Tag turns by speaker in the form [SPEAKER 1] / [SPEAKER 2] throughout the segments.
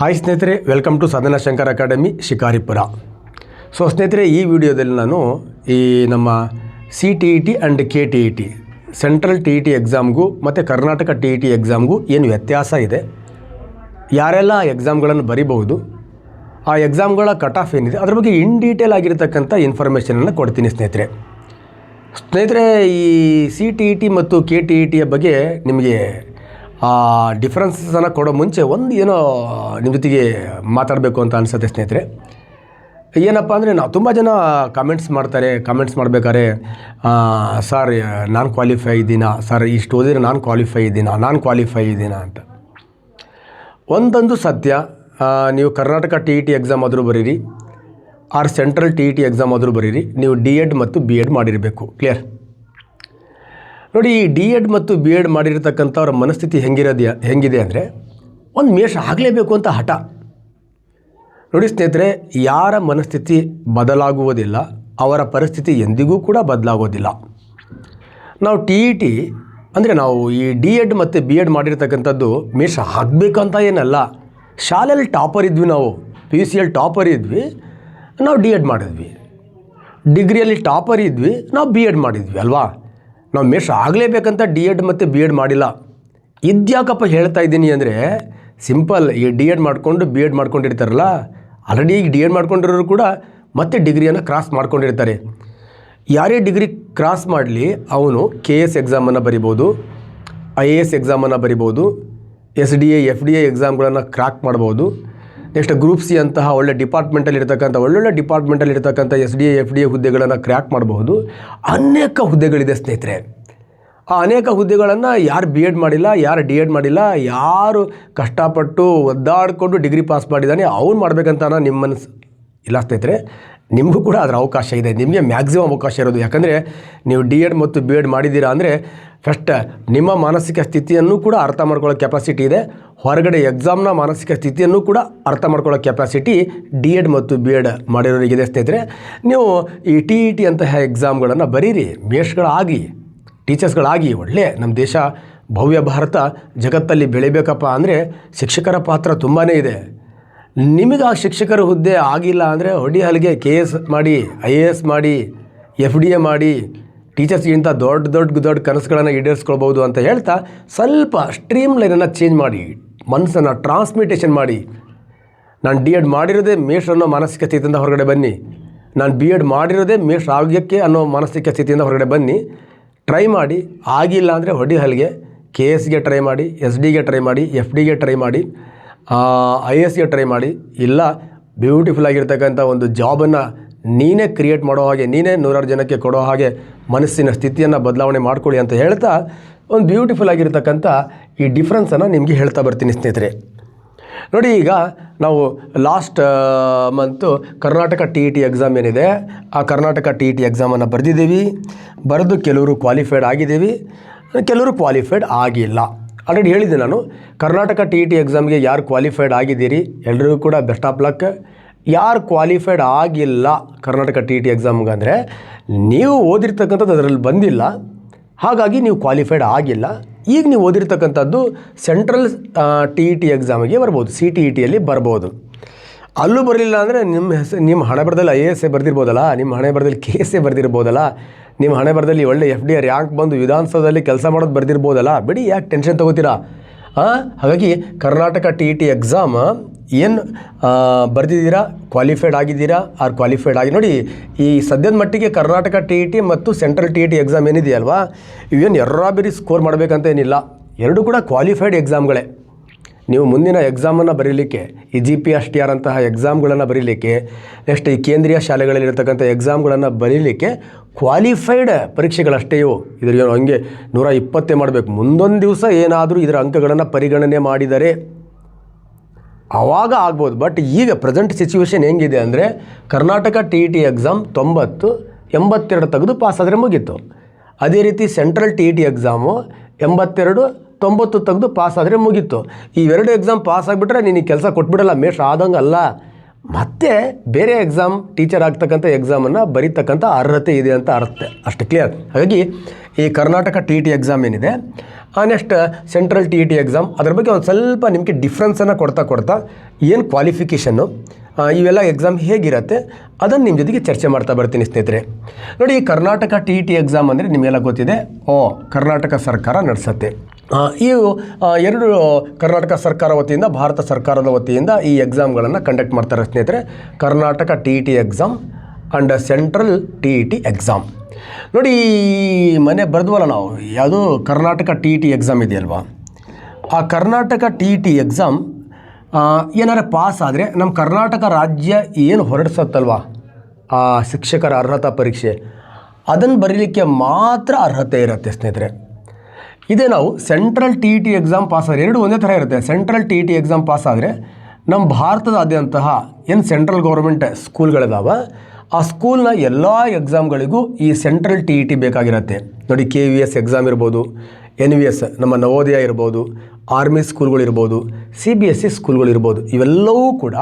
[SPEAKER 1] Hi ಸ್ನೇಹಿತರೆ, welcome to Sadhana Shankar academy Shikaripura. So ಸ್ನೇಹಿತರೆ, ಈ ವಿಡಿಯೋದಲ್ಲಿ ನಾನು ನಮ್ಮ CTET and KTET central TET ಎಕ್ಸಾಮ್ಗೂ ಮತ್ತು ಕರ್ನಾಟಕ TET ಎಕ್ಸಾಮ್ಗೂ ಏನು ವ್ಯತ್ಯಾಸ ಇದೆ, ಯಾರೆಲ್ಲ ಎಕ್ಸಾಮ್ಗಳನ್ನು ಬರೀಬಹುದು, ಆ ಎಕ್ಸಾಮ್ಗಳ ಕಟ್ ಆಫ್ ಏನಿದೆ ಅದ್ರ ಬಗ್ಗೆ ಇನ್ ಡೀಟೇಲ್ ಆಗಿರತಕ್ಕಂಥ ಇನ್ಫಾರ್ಮೇಷನನ್ನು ಕೊಡ್ತೀನಿ ಸ್ನೇಹಿತರೆ. ಈ CTET ಮತ್ತು KTETಯ ಬಗ್ಗೆ ನಿಮಗೆ ಡಿಫ್ರೆನ್ಸನ್ನು ಕೊಡೋ ಮುಂಚೆ ಒಂದು ಏನೋ ನಿಮ್ಮ ಜೊತೆಗೆ ಮಾತಾಡಬೇಕು ಅಂತ ಅನಿಸುತ್ತೆ ಸ್ನೇಹಿತರೆ. ಏನಪ್ಪ ಅಂದರೆ ನಾವು ತುಂಬ ಜನ ಕಮೆಂಟ್ಸ್ ಮಾಡಬೇಕಾದ್ರೆ ಸರ್ ನಾನು ಕ್ವಾಲಿಫೈ ಇದ್ದೀನಾ, ಸರ್ ಇಷ್ಟು ಓದಿದ್ರೆ ನಾನು ಕ್ವಾಲಿಫೈ ಇದ್ದೀನಾ ಅಂತ. ಒಂದೊಂದು ಸತ್ಯ, ನೀವು ಕರ್ನಾಟಕ TET ಎಕ್ಸಾಮ್ ಆದರೂ ಬರೀರಿ, ಆರ್ ಸೆಂಟ್ರಲ್ TET ಎಕ್ಸಾಮ್ ಆದರೂ ಬರೀರಿ, ನೀವು D.Ed ಮತ್ತು B.Ed ಮಾಡಿರಬೇಕು. ಕ್ಲಿಯರ್? ನೋಡಿ, ಈ D.Ed ಮತ್ತು B.Ed ಮಾಡಿರ್ತಕ್ಕಂಥವ್ರ ಮನಸ್ಥಿತಿ ಹೆಂಗಿದೆ ಅಂದರೆ, ಒಂದು ಮೇಷ ಆಗಲೇಬೇಕು ಅಂತ ಹಠ. ನೋಡಿ ಸ್ನೇಹಿತರೆ, ಯಾರ ಮನಸ್ಥಿತಿ ಬದಲಾಗುವುದಿಲ್ಲ, ಅವರ ಪರಿಸ್ಥಿತಿ ಎಂದಿಗೂ ಕೂಡ ಬದಲಾಗೋದಿಲ್ಲ. ನಾವು TET ಅಂದರೆ ನಾವು ಈ D.Ed ಮತ್ತು B.Ed ಮಾಡಿರ್ತಕ್ಕಂಥದ್ದು ಮೇಷ ಆಗಬೇಕಂತ ಏನಲ್ಲ. ಶಾಲೆಯಲ್ಲಿ ಟಾಪರ್ ಇದ್ವಿ, ನಾವು PUCಯಲ್ಲಿ ಟಾಪರ್ ಇದ್ವಿ, ನಾವು D.Ed ಮಾಡಿದ್ವಿ. ಡಿಗ್ರಿಯಲ್ಲಿ ಟಾಪರ್ ಇದ್ವಿ, ನಾವು B.Ed ಮಾಡಿದ್ವಿ ಅಲ್ವಾ. ನಾವು ಮೇಷ ಆಗಲೇಬೇಕಂತ D.Ed ಮತ್ತು B.Ed ಮಾಡಿಲ್ಲ. ಇದ್ಯಾಕಪ್ಪ ಹೇಳ್ತಾ ಇದ್ದೀನಿ ಅಂದರೆ, ಸಿಂಪಲ್, ಈ D.Ed ಮಾಡಿಕೊಂಡು B.Ed ಮಾಡ್ಕೊಂಡಿರ್ತಾರಲ್ಲ, ಆಲ್ರೆಡಿ ಈಗ D.Ed ಮಾಡ್ಕೊಂಡಿರೋರು ಕೂಡ ಮತ್ತೆ ಡಿಗ್ರಿಯನ್ನು ಕ್ರಾಸ್ ಮಾಡ್ಕೊಂಡಿರ್ತಾರೆ. ಯಾರೇ ಡಿಗ್ರಿ ಕ್ರಾಸ್ ಮಾಡಲಿ, ಅವನು KS ಎಕ್ಸಾಮನ್ನು ಬರಿಬೋದು, IAS ಎಕ್ಸಾಮನ್ನು ಬರಿಬೋದು, SDA FDA ಎಕ್ಸಾಮ್ಗಳನ್ನು ಕ್ರ್ಯಾಕ್ ಮಾಡ್ಬೋದು. ನೆಕ್ಸ್ಟ್ ಗ್ರೂಪ್ C ಅಂತಹ ಒಳ್ಳೆ ಡಿಪಾರ್ಟ್ಮೆಂಟಲ್ಲಿರ್ತಕ್ಕಂಥ SDA FDA ಹುದ್ದೆಗಳನ್ನು ಕ್ರ್ಯಾಕ್ ಮಾಡಬಹುದು. ಅನೇಕ ಹುದ್ದೆಗಳಿದೆ ಸ್ನೇಹಿತರೆ. ಆ ಅನೇಕ ಹುದ್ದೆಗಳನ್ನು ಯಾರು B.Ed ಮಾಡಿಲ್ಲ, ಯಾರು D.Ed ಮಾಡಿಲ್ಲ, ಯಾರು ಕಷ್ಟಪಟ್ಟು ಒದ್ದಾಡಿಕೊಂಡು ಡಿಗ್ರಿ ಪಾಸ್ ಮಾಡಿದ್ದಾನೆ ಅವ್ನು ಮಾಡಬೇಕಂತ ನಿಮ್ಮ ಮನಸ್ಸು ಇಲ್ಲ ಸ್ನೇಹಿತರೆ. ನಿಮಗೂ ಕೂಡ ಅದರ ಅವಕಾಶ ಇದೆ, ನಿಮಗೆ ಮ್ಯಾಕ್ಸಿಮಮ್ ಅವಕಾಶ ಇರೋದು. ಯಾಕಂದರೆ ನೀವು D.Ed ಮತ್ತು B.Ed ಮಾಡಿದ್ದೀರಾ ಅಂದರೆ ಫಸ್ಟ್ ನಿಮ್ಮ ಮಾನಸಿಕ ಸ್ಥಿತಿಯನ್ನು ಕೂಡ ಅರ್ಥ ಮಾಡ್ಕೊಳ್ಳೋ ಕೆಪಾಸಿಟಿ ಇದೆ, ಹೊರಗಡೆ ಎಕ್ಸಾಮ್ನ ಮಾನಸಿಕ ಸ್ಥಿತಿಯನ್ನು ಕೂಡ ಅರ್ಥ ಮಾಡ್ಕೊಳ್ಳೋ ಕೆಪಾಸಿಟಿ D.Ed ಮತ್ತು B.Ed ಮಾಡಿರೋರಿಗಿದೆ ಸ್ನೇಹಿತರೆ. ನೀವು ಈ TET ಅಂತಹ ಎಕ್ಸಾಮ್ಗಳನ್ನು ಬರೀರಿ, ಮೇಷ್ಗಳಾಗಿ, ಟೀಚರ್ಸ್ಗಳಾಗಿ. ಒಳ್ಳೆ ನಮ್ಮ ದೇಶ ಭವ್ಯ ಭಾರತ ಜಗತ್ತಲ್ಲಿ ಬೆಳಿಬೇಕಪ್ಪ ಅಂದರೆ ಶಿಕ್ಷಕರ ಪಾತ್ರ ತುಂಬಾ ಇದೆ. ನಿಮಗೆ ಆ ಶಿಕ್ಷಕರ ಹುದ್ದೆ ಆಗಿಲ್ಲ ಅಂದರೆ ಹೊಡಿ ಹಲಿಗೆ KS ಮಾಡಿ, IAS ಮಾಡಿ, FDA ಮಾಡಿ, ಟೀಚರ್ಸ್ಗಿಂತ ದೊಡ್ಡ ಕನಸುಗಳನ್ನು ಈಡೇರಿಸ್ಕೊಳ್ಬೋದು ಅಂತ ಹೇಳ್ತಾ ಸ್ವಲ್ಪ ಸ್ಟ್ರೀಮ್ ಲೈನನ್ನು ಚೇಂಜ್ ಮಾಡಿ, ಮನಸ್ಸನ್ನು ಟ್ರಾನ್ಸ್ಮಿಟೇಷನ್ ಮಾಡಿ. ನಾನು D.Ed ಮಾಡಿರೋದೇ ಮೇಷ ಅನ್ನೋ ಮಾನಸಿಕ ಸ್ಥಿತಿಯಿಂದ ಹೊರಗಡೆ ಬನ್ನಿ, ನಾನು B.Ed ಮಾಡಿರೋದೇ ಮೇಷ ಆಗೋಕ್ಕೆ ಅನ್ನೋ ಮಾನಸಿಕ ಸ್ಥಿತಿಯಿಂದ ಹೊರಗಡೆ ಬನ್ನಿ. ಟ್ರೈ ಮಾಡಿ, ಆಗಿಲ್ಲ ಅಂದರೆ ಹೊಡಿ ಹಲಿಗೆ KSಗೆ ಟ್ರೈ ಮಾಡಿ, SDಗೆ ಟ್ರೈ ಮಾಡಿ, FDಗೆ ಟ್ರೈ ಮಾಡಿ, IASಗೆ ಟ್ರೈ ಮಾಡಿ. ಇಲ್ಲ, ಬ್ಯೂಟಿಫುಲ್ ಆಗಿರ್ತಕ್ಕಂಥ ಒಂದು ಜಾಬನ್ನು ನೀನೇ ಕ್ರಿಯೇಟ್ ಮಾಡೋ ಹಾಗೆ, ನೀನೇ 100 ಜನಕ್ಕೆ ಕೊಡೋ ಹಾಗೆ ಮನಸ್ಸಿನ ಸ್ಥಿತಿಯನ್ನು ಬದಲಾವಣೆ ಮಾಡ್ಕೊಳ್ಳಿ ಅಂತ ಹೇಳ್ತಾ ಒಂದು ಬ್ಯೂಟಿಫುಲ್ ಆಗಿರ್ತಕ್ಕಂಥ ಈ ಡಿಫ್ರೆನ್ಸನ್ನು ನಿಮಗೆ ಹೇಳ್ತಾ ಬರ್ತೀನಿ ಸ್ನೇಹಿತರೆ. ನೋಡಿ, ಈಗ ನಾವು last month Karnataka TET exam ಏನಿದೆ, ಆ ಕರ್ನಾಟಕ TET ಎಕ್ಸಾಮನ್ನು ಬರೆದು ಕೆಲವರು ಕ್ವಾಲಿಫೈಡ್ ಆಗಿದ್ದೀವಿ, ಕೆಲವರು ಕ್ವಾಲಿಫೈಡ್ ಆಗಿಲ್ಲ. ಆಲ್ರೆಡಿ ಹೇಳಿದ್ದೆ ನಾನು, ಕರ್ನಾಟಕ TET ಎಕ್ಸಾಮ್ಗೆ ಯಾರು ಕ್ವಾಲಿಫೈಡ್ ಆಗಿದ್ದೀರಿ ಎಲ್ರಿಗೂ ಕೂಡ ಬೆಸ್ಟ್ ಆಫ್ ಲಕ್. ಯಾರು ಕ್ವಾಲಿಫೈಡ್ ಆಗಿಲ್ಲ ಕರ್ನಾಟಕ TET ಎಕ್ಸಾಮ್ಗೆ ಅಂದರೆ ನೀವು ಓದಿರ್ತಕ್ಕಂಥದ್ದು ಅದರಲ್ಲಿ ಬಂದಿಲ್ಲ, ಹಾಗಾಗಿ ನೀವು ಕ್ವಾಲಿಫೈಡ್ ಆಗಿಲ್ಲ. ಈಗ ನೀವು ಓದಿರ್ತಕ್ಕಂಥದ್ದು ಸೆಂಟ್ರಲ್ TET ಎಕ್ಸಾಮಿಗೆ ಬರ್ಬೋದು, CTETಯಲ್ಲಿ ಬರ್ಬೋದು. ಅಲ್ಲೂ ಬರಲಿಲ್ಲ ಅಂದರೆ ನಿಮ್ಮ ಹಣೆ ಬರದಲ್ಲಿ IAS ಬರೆದಿರ್ಬೋದಲ್ಲ, ನಿಮ್ಮ ಹಣೆ ಬರದಲ್ಲಿ KS ಬರ್ದಿರ್ಬೋದಲ್ಲ, ನಿಮ್ಮ ಹಣೆ ಬರದಲ್ಲಿ ಒಳ್ಳೆ FDA ರ್ಯಾಂಕ್ ಬಂದು ವಿಧಾನಸೌಧದಲ್ಲಿ ಕೆಲಸ ಮಾಡೋದು ಬರ್ದಿರ್ಬೋದಲ್ಲ. ಬಿಡಿ, ಯಾಕೆ ಟೆನ್ಷನ್ ತೊಗೋತೀರಾ? ಹಾಗಾಗಿ ಕರ್ನಾಟಕ TET ಎಕ್ಸಾಮ್ ಏನು ಬರೆದಿದ್ದೀರಾ, ಕ್ವಾಲಿಫೈಡ್ ಆಗಿದ್ದೀರಾ ಆರ್ ಕ್ವಾಲಿಫೈಡ್ ಆಗಿ. ನೋಡಿ, ಈ ಸದ್ಯದ ಮಟ್ಟಿಗೆ ಕರ್ನಾಟಕ TET ಮತ್ತು ಸೆಂಟ್ರಲ್ TET ಎಕ್ಸಾಮ್ ಏನಿದೆಯಲ್ವಾ, ಇವೇನು ಎರ್ರಾಬಿರಿ ಸ್ಕೋರ್ ಮಾಡಬೇಕಂತ ಏನಿಲ್ಲ, ಎರಡೂ ಕೂಡ ಕ್ವಾಲಿಫೈಡ್ ಎಕ್ಸಾಮ್ಗಳೇ. ನೀವು ಮುಂದಿನ ಎಕ್ಸಾಮನ್ನು ಬರೀಲಿಕ್ಕೆ, ಈ GPSTR ಅಂತಹ ಎಕ್ಸಾಮ್ಗಳನ್ನು ಬರೀಲಿಕ್ಕೆ, ನೆಕ್ಸ್ಟ್ ಈ ಕೇಂದ್ರೀಯ ಶಾಲೆಗಳಲ್ಲಿರ್ತಕ್ಕಂಥ ಎಕ್ಸಾಮ್ಗಳನ್ನು ಬರೀಲಿಕ್ಕೆ ಕ್ವಾಲಿಫೈಡ್ ಪರೀಕ್ಷೆಗಳಷ್ಟೇ ಇವು. ಇದ್ರ ಹಂಗೆ 120 ಮಾಡಬೇಕು. ಮುಂದೊಂದು ದಿವಸ ಏನಾದರೂ ಇದರ ಅಂಕಗಳನ್ನು ಪರಿಗಣನೆ ಮಾಡಿದರೆ ಆವಾಗ ಆಗ್ಬೋದು. ಬಟ್ ಈಗ ಪ್ರೆಸೆಂಟ್ ಸಿಚುವೇಶನ್ ಹೆಂಗಿದೆ ಅಂದರೆ, ಕರ್ನಾಟಕ TET ಎಕ್ಸಾಮ್ 90, 82 ತೆಗೆದು ಪಾಸ್ ಆದರೆ ಮುಗೀತು. ಅದೇ ರೀತಿ ಸೆಂಟ್ರಲ್ TET ಎಕ್ಸಾಮು 82, 90 ತೆಗೆದು ಪಾಸ್ ಆದರೆ ಮುಗೀತು. ಈ 2 ಎಕ್ಸಾಮ್ ಪಾಸ್ ಆಗಿಬಿಟ್ರೆ ನಿನಗೆ ಕೆಲಸ ಕೊಟ್ಬಿಡಲ್ಲ, ಮೇಷ ಆದಂಗೆ ಅಲ್ಲ. ಮತ್ತು ಬೇರೆ ಎಕ್ಸಾಮ್ ಟೀಚರ್ ಆಗ್ತಕ್ಕಂಥ ಎಕ್ಸಾಮನ್ನು ಬರೀತಕ್ಕಂಥ ಅರ್ಹತೆ ಇದೆ ಅಂತ ಅರ್ಥ, ಅಷ್ಟು ಕ್ಲಿಯರ್. ಹಾಗಾಗಿ ಈ ಕರ್ನಾಟಕ TET ಎಕ್ಸಾಮ್ ಏನಿದೆ, ನೆಕ್ಸ್ಟ್ ಸೆಂಟ್ರಲ್ TET ಎಕ್ಸಾಮ್, ಅದ್ರ ಬಗ್ಗೆ ಒಂದು ಸ್ವಲ್ಪ ನಿಮಗೆ ಡಿಫ್ರೆನ್ಸನ್ನು ಕೊಡ್ತಾ ಏನು ಕ್ವಾಲಿಫಿಕೇಷನ್ನು, ಇವೆಲ್ಲ ಎಕ್ಸಾಮ್ ಹೇಗಿರುತ್ತೆ ಅದನ್ನು ನಿಮ್ಮ ಜೊತೆಗೆ ಚರ್ಚೆ ಮಾಡ್ತಾ ಬರ್ತೀನಿ ಸ್ನೇಹಿತರೆ. ನೋಡಿ, ಈ ಕರ್ನಾಟಕ TET ಎಕ್ಸಾಮ್ ಅಂದರೆ ನಿಮಗೆಲ್ಲ ಗೊತ್ತಿದೆ, ಕರ್ನಾಟಕ ಸರ್ಕಾರ ನಡೆಸುತ್ತೆ. ಇವು ಎರಡು ಕರ್ನಾಟಕ ಸರ್ಕಾರ ವತಿಯಿಂದ, ಭಾರತ ಸರ್ಕಾರದ ವತಿಯಿಂದ ಈ ಎಕ್ಸಾಮ್ಗಳನ್ನು ಕಂಡಕ್ಟ್ ಮಾಡ್ತಾರೆ ಸ್ನೇಹಿತರೆ. Karnataka TET exam and central TET exam. ನೋಡಿ, ಮನೆ ಬರೆದ್ವಲ್ಲ ನಾವು, ಯಾವುದು ಕರ್ನಾಟಕ TET ಎಕ್ಸಾಮ್ ಇದೆಯಲ್ವಾ, ಆ ಕರ್ನಾಟಕ TET ಎಕ್ಸಾಮ್ ಏನಾರು ಪಾಸ್ ಆದರೆ ನಮ್ಮ ಕರ್ನಾಟಕ ರಾಜ್ಯ ಏನು ಹೊರಡಿಸುತ್ತಲ್ವ ಆ ಶಿಕ್ಷಕರ ಅರ್ಹತಾ ಪರೀಕ್ಷೆ, ಅದನ್ನು ಬರೀಲಿಕ್ಕೆ ಮಾತ್ರ ಅರ್ಹತೆ ಇರುತ್ತೆ ಸ್ನೇಹಿತರೆ. ಇದೇ ನಾವು ಸೆಂಟ್ರಲ್ TET ಎಕ್ಸಾಮ್ ಪಾಸ್ ಆದರೆ, ಎರಡು ಒಂದೇ ಥರ ಇರುತ್ತೆ. ಸೆಂಟ್ರಲ್ TET ಎಕ್ಸಾಮ್ ಪಾಸ್ ಆದರೆ ನಮ್ಮ ಭಾರತದಾದ್ಯಂತಹ ಏನು ಸೆಂಟ್ರಲ್ ಗೌರ್ಮೆಂಟ್ ಸ್ಕೂಲ್ಗಳಿದಾವ, ಆ ಸ್ಕೂಲ್ನ ಎಲ್ಲ ಎಕ್ಸಾಮ್ಗಳಿಗೂ ಈ ಸೆಂಟ್ರಲ್ TET ಬೇಕಾಗಿರುತ್ತೆ. ನೋಡಿ, KVS ಎಕ್ಸಾಮ್ ಇರ್ಬೋದು, NVS ನಮ್ಮ ನವೋದಯ ಇರ್ಬೋದು, ಆರ್ಮಿ ಸ್ಕೂಲ್ಗಳಿರ್ಬೋದು, CBSE ಸ್ಕೂಲ್ಗಳಿರ್ಬೋದು, ಇವೆಲ್ಲವೂ ಕೂಡ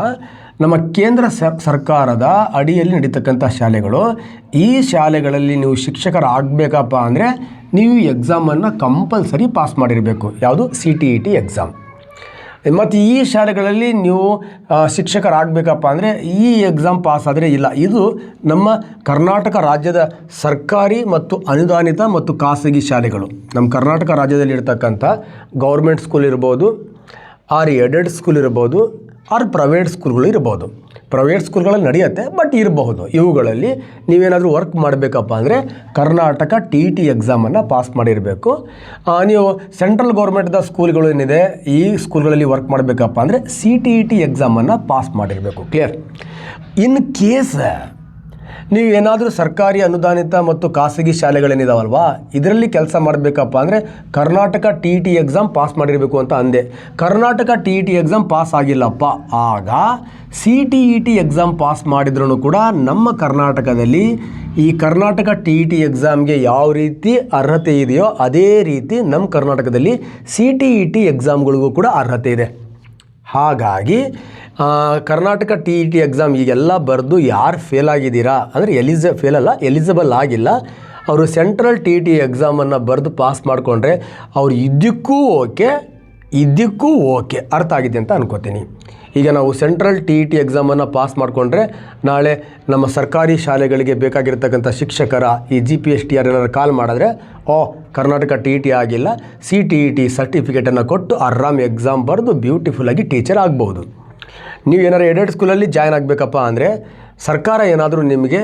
[SPEAKER 1] ನಮ್ಮ ಕೇಂದ್ರ ಸರ್ಕಾರದ ಅಡಿಯಲ್ಲಿ ನಡೀತಕ್ಕಂಥ ಶಾಲೆಗಳು. ಈ ಶಾಲೆಗಳಲ್ಲಿ ನೀವು ಶಿಕ್ಷಕರಾಗಬೇಕಪ್ಪ ಅಂದರೆ ನೀವು ಎಕ್ಸಾಮನ್ನು ಕಂಪಲ್ಸರಿ ಪಾಸ್ ಮಾಡಿರಬೇಕು. ಯಾವುದು? CTET exam. ಮತ್ತು ಈ ಶಾಲೆಗಳಲ್ಲಿ ನೀವು ಶಿಕ್ಷಕರಾಗಬೇಕಪ್ಪ ಅಂದರೆ ಈ ಎಕ್ಸಾಮ್ ಪಾಸ್ ಆದರೆ ಇಲ್ಲ. ಇದು ನಮ್ಮ ಕರ್ನಾಟಕ ರಾಜ್ಯದ ಸರ್ಕಾರಿ ಮತ್ತು ಅನುದಾನಿತ ಮತ್ತು ಖಾಸಗಿ ಶಾಲೆಗಳು. ನಮ್ಮ ಕರ್ನಾಟಕ ರಾಜ್ಯದಲ್ಲಿರ್ತಕ್ಕಂಥ ಗೌರ್ಮೆಂಟ್ ಸ್ಕೂಲ್ ಇರ್ಬೋದು, ಆರ್ ಏಡೆಡ್ ಸ್ಕೂಲ್ ಇರ್ಬೋದು, ಆರ್ ಪ್ರೈವೇಟ್ ಸ್ಕೂಲ್ಗಳು ಇರ್ಬೋದು. ಪ್ರೈವೇಟ್ ಸ್ಕೂಲ್ಗಳಲ್ಲಿ ನಡೆಯುತ್ತೆ, ಬಟ್ ಇರಬಹುದು. ಇವುಗಳಲ್ಲಿ ನೀವೇನಾದರೂ ವರ್ಕ್ ಮಾಡಬೇಕಪ್ಪ ಅಂದರೆ ಕರ್ನಾಟಕ TET ಎಕ್ಸಾಮನ್ನು ಪಾಸ್ ಮಾಡಿರಬೇಕು. ನೀವು ಸೆಂಟ್ರಲ್ ಗೌರ್ಮೆಂಟ್ದ ಸ್ಕೂಲ್ಗಳು ಏನಿದೆ, ಈ ಸ್ಕೂಲ್ಗಳಲ್ಲಿ ವರ್ಕ್ ಮಾಡಬೇಕಪ್ಪ ಅಂದರೆ CTET ಎಕ್ಸಾಮನ್ನು ಪಾಸ್ ಮಾಡಿರಬೇಕು. ಕ್ಲಿಯರ್? ಇನ್ ಕೇಸ್ ನೀವೇನಾದರೂ ಸರ್ಕಾರಿ ಅನುದಾನಿತ ಮತ್ತು ಖಾಸಗಿ ಶಾಲೆಗಳೇನಿದಾವಲ್ವಾ, ಇದರಲ್ಲಿ ಕೆಲಸ ಮಾಡಬೇಕಪ್ಪ ಅಂದರೆ ಕರ್ನಾಟಕ TET ಎಕ್ಸಾಮ್ ಪಾಸ್ ಮಾಡಿರಬೇಕು ಅಂತ ಅಂದೆ. ಕರ್ನಾಟಕ TET ಎಕ್ಸಾಮ್ ಪಾಸ್ ಆಗಿಲ್ಲಪ್ಪ, ಆಗ CTET ಎಕ್ಸಾಮ್ ಪಾಸ್ ಮಾಡಿದ್ರೂ ಕೂಡ ನಮ್ಮ ಕರ್ನಾಟಕದಲ್ಲಿ ಈ ಕರ್ನಾಟಕ TET ಎಕ್ಸಾಮ್ಗೆ ಯಾವ ರೀತಿ ಅರ್ಹತೆ ಇದೆಯೋ ಅದೇ ರೀತಿ ನಮ್ಮ ಕರ್ನಾಟಕದಲ್ಲಿ CTET ಎಕ್ಸಾಮ್ಗಳಿಗೂ ಕೂಡ ಅರ್ಹತೆ ಇದೆ. ಹಾಗಾಗಿ ಕರ್ನಾಟಕ TET ಎಕ್ಸಾಮ್ ಈಗೆಲ್ಲ ಬರೆದು ಯಾರು ಫೇಲ್ ಆಗಿದ್ದೀರಾ ಅಂದರೆ ಎಲಿಜಿಬಲ್ ಆಗಿಲ್ಲ, ಅವರು ಸೆಂಟ್ರಲ್ TET ಎಕ್ಸಾಮನ್ನು ಬರೆದು ಪಾಸ್ ಮಾಡಿಕೊಂಡ್ರೆ ಅವ್ರು ಇದಕ್ಕೂ ಓಕೆ ಅರ್ಥ ಆಗಿದೆ ಅಂತ ಅನ್ಕೋತೀನಿ. ಈಗ ನಾವು ಸೆಂಟ್ರಲ್ TET ಎಕ್ಸಾಮನ್ನು ಪಾಸ್ ಮಾಡಿಕೊಂಡ್ರೆ ನಾಳೆ ನಮ್ಮ ಸರ್ಕಾರಿ ಶಾಲೆಗಳಿಗೆ ಬೇಕಾಗಿರ್ತಕ್ಕಂಥ ಶಿಕ್ಷಕರ ಈ GPSTR ಏನಾದ್ರು ಕಾಲ್ ಮಾಡಿದ್ರೆ, ಕರ್ನಾಟಕ TET ಆಗಿಲ್ಲ, CTET ಸರ್ಟಿಫಿಕೇಟನ್ನು ಕೊಟ್ಟು ಆರಾಮ್ ಎಕ್ಸಾಮ್ ಬರೆದು ಬ್ಯೂಟಿಫುಲ್ಲಾಗಿ ಟೀಚರ್ ಆಗ್ಬೋದು. ನೀವೇನಾದ್ರು ಏಡೆಡ್ ಸ್ಕೂಲಲ್ಲಿ ಜಾಯ್ನ್ ಆಗಬೇಕಪ್ಪ ಅಂದರೆ ಸರ್ಕಾರ ಏನಾದರೂ ನಿಮಗೆ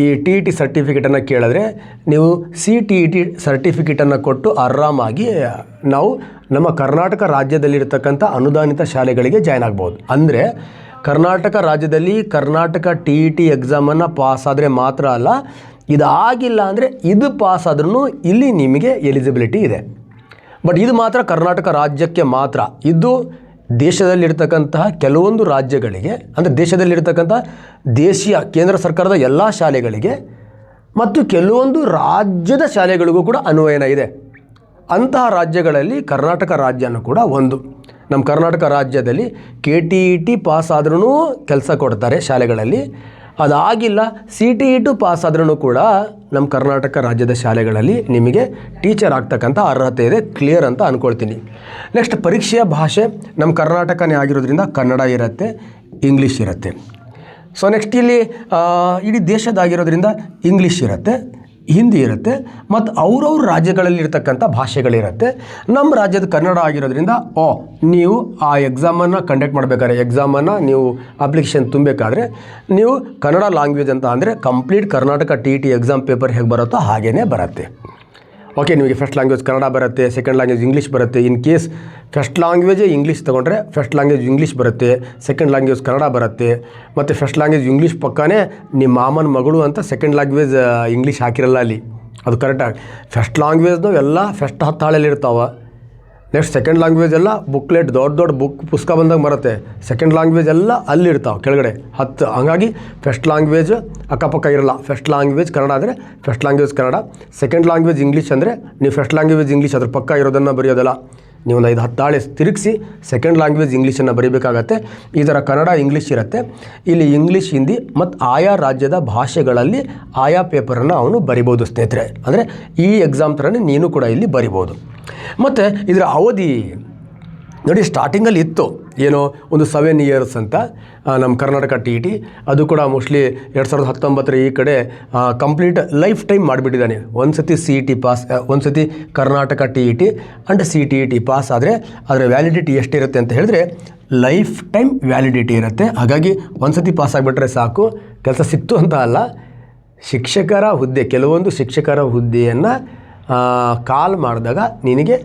[SPEAKER 1] ಈ TET ಸರ್ಟಿಫಿಕೇಟನ್ನು ಕೇಳಿದ್ರೆ ನೀವು CTET ಸರ್ಟಿಫಿಕೇಟನ್ನು ಕೊಟ್ಟು ಆರಾಮಾಗಿ ನಾವು ನಮ್ಮ ಕರ್ನಾಟಕ ರಾಜ್ಯದಲ್ಲಿರ್ತಕ್ಕಂಥ ಅನುದಾನಿತ ಶಾಲೆಗಳಿಗೆ ಜಾಯ್ನ್ ಆಗ್ಬೋದು. ಅಂದರೆ ಕರ್ನಾಟಕ ರಾಜ್ಯದಲ್ಲಿ ಕರ್ನಾಟಕ TET ಎಕ್ಸಾಮನ್ನು ಪಾಸ್ ಆದರೆ ಮಾತ್ರ ಅಲ್ಲ, ಇದಾಗಿಲ್ಲ ಅಂದರೆ ಇದು ಪಾಸ್ ಆದ್ರೂ ಇಲ್ಲಿ ನಿಮಗೆ ಎಲಿಜಿಬಿಲಿಟಿ ಇದೆ. ಬಟ್ ಇದು ಮಾತ್ರ ಕರ್ನಾಟಕ ರಾಜ್ಯಕ್ಕೆ ಮಾತ್ರ. ಇದು ದೇಶದಲ್ಲಿರ್ತಕ್ಕಂತಹ ಕೆಲವೊಂದು ರಾಜ್ಯಗಳಿಗೆ, ಅಂದರೆ ದೇಶದಲ್ಲಿರ್ತಕ್ಕಂಥ ದೇಶೀಯ ಕೇಂದ್ರ ಸರ್ಕಾರದ ಎಲ್ಲ ಶಾಲೆಗಳಿಗೆ ಮತ್ತು ಕೆಲವೊಂದು ರಾಜ್ಯದ ಶಾಲೆಗಳಿಗೂ ಕೂಡ ಅನ್ವಯನ ಇದೆ. ಅಂತಹ ರಾಜ್ಯಗಳಲ್ಲಿ ಕರ್ನಾಟಕ ರಾಜ್ಯನೂ ಕೂಡ ಒಂದು. ನಮ್ಮ ಕರ್ನಾಟಕ ರಾಜ್ಯದಲ್ಲಿ KTET ಪಾಸ್ ಆದ್ರೂ ಕೆಲಸ ಕೊಡ್ತಾರೆ ಶಾಲೆಗಳಲ್ಲಿ, ಅದಾಗಿಲ್ಲ CTET ಪಾಸ್ ಆದ್ರೂ ಕೂಡ ನಮ್ಮ ಕರ್ನಾಟಕ ರಾಜ್ಯದ ಶಾಲೆಗಳಲ್ಲಿ ನಿಮಗೆ ಟೀಚರ್ ಆಗ್ತಕ್ಕಂಥ ಅರ್ಹತೆ ಇದೆ. ಕ್ಲಿಯರ್ ಅಂತ ಅಂದ್ಕೊಳ್ತೀನಿ. ನೆಕ್ಸ್ಟ್, ಪರೀಕ್ಷೆಯ ಭಾಷೆ ನಮ್ಮ ಕರ್ನಾಟಕನೇ ಆಗಿರೋದ್ರಿಂದ ಕನ್ನಡ ಇರುತ್ತೆ, ಇಂಗ್ಲೀಷ್ ಇರುತ್ತೆ. ಸೊ ನೆಕ್ಸ್ಟ್ ಇಲ್ಲಿ ಇಡೀ ದೇಶದಾಗಿರೋದ್ರಿಂದ ಇಂಗ್ಲೀಷ್ ಇರುತ್ತೆ, ಹಿಂದಿ ಇರುತ್ತೆ ಮತ್ತು ಅವ್ರವ್ರ ರಾಜ್ಯಗಳಲ್ಲಿ ಇರ್ತಕ್ಕಂಥ ಭಾಷೆಗಳಿರುತ್ತೆ. ನಮ್ಮ ರಾಜ್ಯದ ಕನ್ನಡ ಆಗಿರೋದ್ರಿಂದ ನೀವು ಆ ಎಕ್ಸಾಮನ್ನು ಕಂಡಕ್ಟ್ ಮಾಡಬೇಕಾದ್ರೆ, ಎಕ್ಸಾಮನ್ನು ನೀವು ಅಪ್ಲಿಕೇಶನ್ ತುಂಬಬೇಕಾದ್ರೆ ನೀವು ಕನ್ನಡ ಲ್ಯಾಂಗ್ವೇಜ್ ಅಂತ ಅಂದರೆ complete Karnataka TET exam paper ಹೇಗೆ ಬರುತ್ತೋ ಹಾಗೇ ಬರುತ್ತೆ. ಓಕೆ, ನಿಮಗೆ ಫಸ್ಟ್ ಲ್ಯಾಂಗ್ವೇಜ್ ಕನ್ನಡ ಬರುತ್ತೆ, ಸೆಕೆಂಡ್ ಲ್ಯಾಂಗ್ವೇಜ್ ಇಂಗ್ಲೀಷ್ ಬರುತ್ತೆ. ಇನ್ ಕೇಸ್ ಫಸ್ಟ್ ಲ್ಯಾಂಗ್ವೇಜೇ ಇಂಗ್ಲೀಷ್ ತೊಗೊಂಡ್ರೆ ಫಸ್ಟ್ ಲ್ಯಾಂಗ್ವೇಜ್ ಇಂಗ್ಲೀಷ್ ಬರುತ್ತೆ, ಸೆಕೆಂಡ್ ಲ್ಯಾಂಗ್ವೇಜ್ ಕನ್ನಡ ಬರುತ್ತೆ. ಮತ್ತು ಫಸ್ಟ್ ಲ್ಯಾಂಗ್ವೇಜ್ ಇಂಗ್ಲೀಷ್ ಪಕ್ಕನೇ ನಿಮ್ಮ ಮಾಮನ ಮಗಳು ಅಂತ ಸೆಕೆಂಡ್ ಲ್ಯಾಂಗ್ವೇಜ್ ಇಂಗ್ಲೀಷ್ ಹಾಕಿರಲ್ಲ ಅಲ್ಲಿ, ಅದು ಕರೆಕ್ಟಾಗಿ. ಫಸ್ಟ್ ಲ್ಯಾಂಗ್ವೇಜ್ದು ಎಲ್ಲ ಫಸ್ಟ್ 10 ಹಾಳೆಯಲ್ಲಿ ಇರ್ತಾವೆ. ನೆಕ್ಸ್ಟ್ ಸೆಕೆಂಡ್ ಲ್ಯಾಂಗ್ವೇಜ್ ಎಲ್ಲ ಬುಕ್ಲೆಟ್ ದೊಡ್ಡ ಪುಸ್ತಕ ಬಂದಾಗ ಬರುತ್ತೆ. ಸೆಕೆಂಡ್ ಲ್ಯಾಂಗ್ವೇಜ್ ಎಲ್ಲ ಅಲ್ಲಿರ್ತಾವೆ ಕೆಳಗಡೆ 10. ಹಾಗಾಗಿ ಫಸ್ಟ್ ಲ್ಯಾಂಗ್ವೇಜ್ ಅಕ್ಕಪಕ್ಕ ಇರಲ್ಲ. ಫಸ್ಟ್ ಲ್ಯಾಂಗ್ವೇಜ್ ಕನ್ನಡ ಅಂದರೆ first language Kannada, second language English ಅಂದರೆ ನೀವು ಫಸ್ಟ್ ಲ್ಯಾಂಗ್ವೇಜ್ ಇಂಗ್ಲೀಷ್ ಅದ್ರ ಪಕ್ಕ ಇರೋದನ್ನು ಬರೆಯೋದಲ್ಲ. ನೀವೊಂದು 5-10 ತಾಳೆ ತಿರುಗಿಸಿ ಸೆಕೆಂಡ್ ಲ್ಯಾಂಗ್ವೇಜ್ ಇಂಗ್ಲೀಷನ್ನು ಬರೀಬೇಕಾಗತ್ತೆ. ಈ ಥರ ಕನ್ನಡ ಇಂಗ್ಲೀಷ್ ಇರುತ್ತೆ. ಇಲ್ಲಿ ಇಂಗ್ಲೀಷ್, ಹಿಂದಿ ಮತ್ತು ಆಯಾ ರಾಜ್ಯದ ಭಾಷೆಗಳಲ್ಲಿ ಆಯಾ ಪೇಪರನ್ನು ಅವನು ಬರಿಬೋದು ಸ್ನೇಹಿತರೆ. ಅಂದರೆ ಈ ಎಕ್ಸಾಮ್ ಥರನೇ ನೀನು ಕೂಡ ಇಲ್ಲಿ ಬರಿಬೋದು. ಮತ್ತು ಇದರ ಅವಧಿ ನೋಡಿ, ಸ್ಟಾರ್ಟಿಂಗಲ್ಲಿ ಇತ್ತು ಏನೋ ಒಂದು 7 ಇಯರ್ಸ್ ಅಂತ ನಮ್ಮ ಕರ್ನಾಟಕ TET. ಅದು ಕೂಡ ಮೋಸ್ಟ್ಲಿ 2019 ಈ ಕಡೆ ಕಂಪ್ಲೀಟ್ ಲೈಫ್ ಟೈಮ್ ಮಾಡಿಬಿಟ್ಟಿದ್ದಾನೆ. ಒಂದು ಸತಿ CET ಪಾಸ್, ಒಂದು ಸತಿ Karnataka TET and CTET pass ಆದರೆ ಅದರ ವ್ಯಾಲಿಡಿಟಿ ಎಷ್ಟಿರುತ್ತೆ ಅಂತ ಹೇಳಿದ್ರೆ ಲೈಫ್ ಟೈಮ್ ವ್ಯಾಲಿಡಿಟಿ ಇರುತ್ತೆ. ಹಾಗಾಗಿ ಒಂದು ಸತಿ ಪಾಸ್ ಆಗಿಬಿಟ್ರೆ ಸಾಕು, ಕೆಲಸ ಸಿಕ್ತು ಅಂತ ಅಲ್ಲ. ಶಿಕ್ಷಕರ ಹುದ್ದೆ, ಕೆಲವೊಂದು ಶಿಕ್ಷಕರ ಹುದ್ದೆಯನ್ನು ಕಾಲ್ ಮಾಡಿದಾಗ ನಿನಗೆ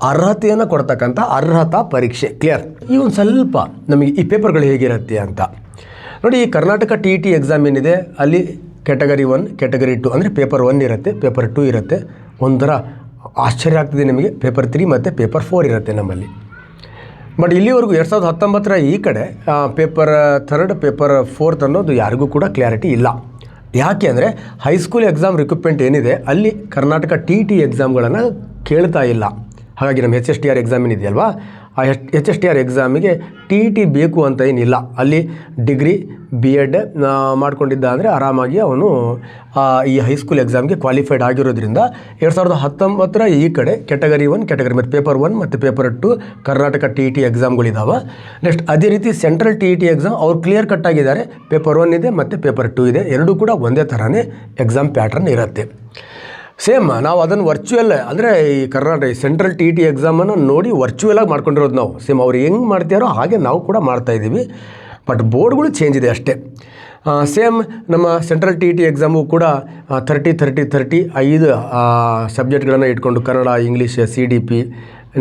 [SPEAKER 1] ಅರ್ಹತೆಯನ್ನು ಕೊಡ್ತಕ್ಕಂಥ ಅರ್ಹತಾ ಪರೀಕ್ಷೆ. ಕ್ಲಿಯರ್? ಈ ಒಂದು ಸ್ವಲ್ಪ ನಮಗೆ ಈ ಪೇಪರ್ಗಳು ಹೇಗಿರುತ್ತೆ ಅಂತ ನೋಡಿ. ಈ ಕರ್ನಾಟಕ TET ಎಕ್ಸಾಮ್ ಏನಿದೆ ಅಲ್ಲಿ ಕ್ಯಾಟಗರಿ 1, ಕ್ಯಾಟಗರಿ 2 ಅಂದರೆ ಪೇಪರ್ 1 ಇರುತ್ತೆ, ಪೇಪರ್ 2 ಇರುತ್ತೆ. ಒಂಥರ ಆಶ್ಚರ್ಯ ಆಗ್ತಿದೆ ನಿಮಗೆ, ಪೇಪರ್ 3 ಮತ್ತು ಪೇಪರ್ 4 ಇರುತ್ತೆ ನಮ್ಮಲ್ಲಿ. ಬಟ್ ಇಲ್ಲಿವರೆಗೂ 2019 ಈ ಕಡೆ ಪೇಪರ್ 3, ಪೇಪರ್ 4 ಅನ್ನೋದು ಯಾರಿಗೂ ಕೂಡ ಕ್ಲಾರಿಟಿ ಇಲ್ಲ. ಯಾಕೆ ಅಂದರೆ ಹೈಸ್ಕೂಲ್ ಎಕ್ಸಾಮ್ ರಿಕ್ರೂಟ್ಮೆಂಟ್ ಏನಿದೆ ಅಲ್ಲಿ ಕರ್ನಾಟಕ TET ಎಕ್ಸಾಮ್ಗಳನ್ನು ಕೇಳ್ತಾ ಇಲ್ಲ. ಹಾಗಾಗಿ ನಮ್ಮ HSTR ಎಕ್ಸಾಮ್ ಏನಿದೆಯಲ್ವಾ, ಆ HSTR ಎಕ್ಸಾಮಿಗೆ TET ಬೇಕು ಅಂತ ಏನಿಲ್ಲ. ಅಲ್ಲಿ ಡಿಗ್ರಿ B.Ed ಮಾಡ್ಕೊಂಡಿದ್ದ ಅಂದರೆ ಆರಾಮಾಗಿ ಅವನು ಈ ಹೈಸ್ಕೂಲ್ ಎಕ್ಸಾಮ್ಗೆ ಕ್ವಾಲಿಫೈಡ್ ಆಗಿರೋದ್ರಿಂದ 2019 ಈ ಕಡೆ ಕ್ಯಾಟಗರಿ 1, ಕ್ಯಾಟಗರಿ ಮತ್ತು ಪೇಪರ್ 1 ಮತ್ತು ಪೇಪರ್ 2 ಕರ್ನಾಟಕ TET ಎಕ್ಸಾಮ್ಗಳಿದ್ದಾವೆ. ನೆಕ್ಸ್ಟ್ ಅದೇ ರೀತಿ ಸೆಂಟ್ರಲ್ TET ಎಕ್ಸಾಮ್ ಅವ್ರು ಕ್ಲಿಯರ್ ಕಟ್ ಆಗಿದ್ದಾರೆ. ಪೇಪರ್ 1 ಇದೆ ಮತ್ತು ಪೇಪರ್ 2 ಇದೆ. ಎರಡೂ ಕೂಡ ಒಂದೇ ಥರನೇ ಎಕ್ಸಾಮ್ ಪ್ಯಾಟ್ರನ್ ಇರುತ್ತೆ. ಸೇಮ್ ನಾವು ಅದನ್ನು ವರ್ಚುವಲ್ ಅಂದರೆ ಈ ಕರ್ನಾಟಕ ಸೆಂಟ್ರಲ್ TET ಎಕ್ಸಾಮನ್ನು ನೋಡಿ ವರ್ಚುವಲಾಗಿ ಮಾಡ್ಕೊಂಡಿರೋದು ನಾವು. ಸೇಮ್ ಅವ್ರು ಹೆಂಗೆ ಮಾಡ್ತಾರೋ ಹಾಗೆ ನಾವು ಕೂಡ ಮಾಡ್ತಾಯಿದ್ದೀವಿ. ಬಟ್ ಬೋರ್ಡ್ಗಳು ಚೇಂಜ್ ಇದೆ ಅಷ್ಟೇ. ಸೇಮ್ ನಮ್ಮ ಸೆಂಟ್ರಲ್ TET ಎಕ್ಸಾಮು ಕೂಡ 35 ಸಬ್ಜೆಕ್ಟ್ಗಳನ್ನು ಇಟ್ಕೊಂಡು Kannada, English, CDP,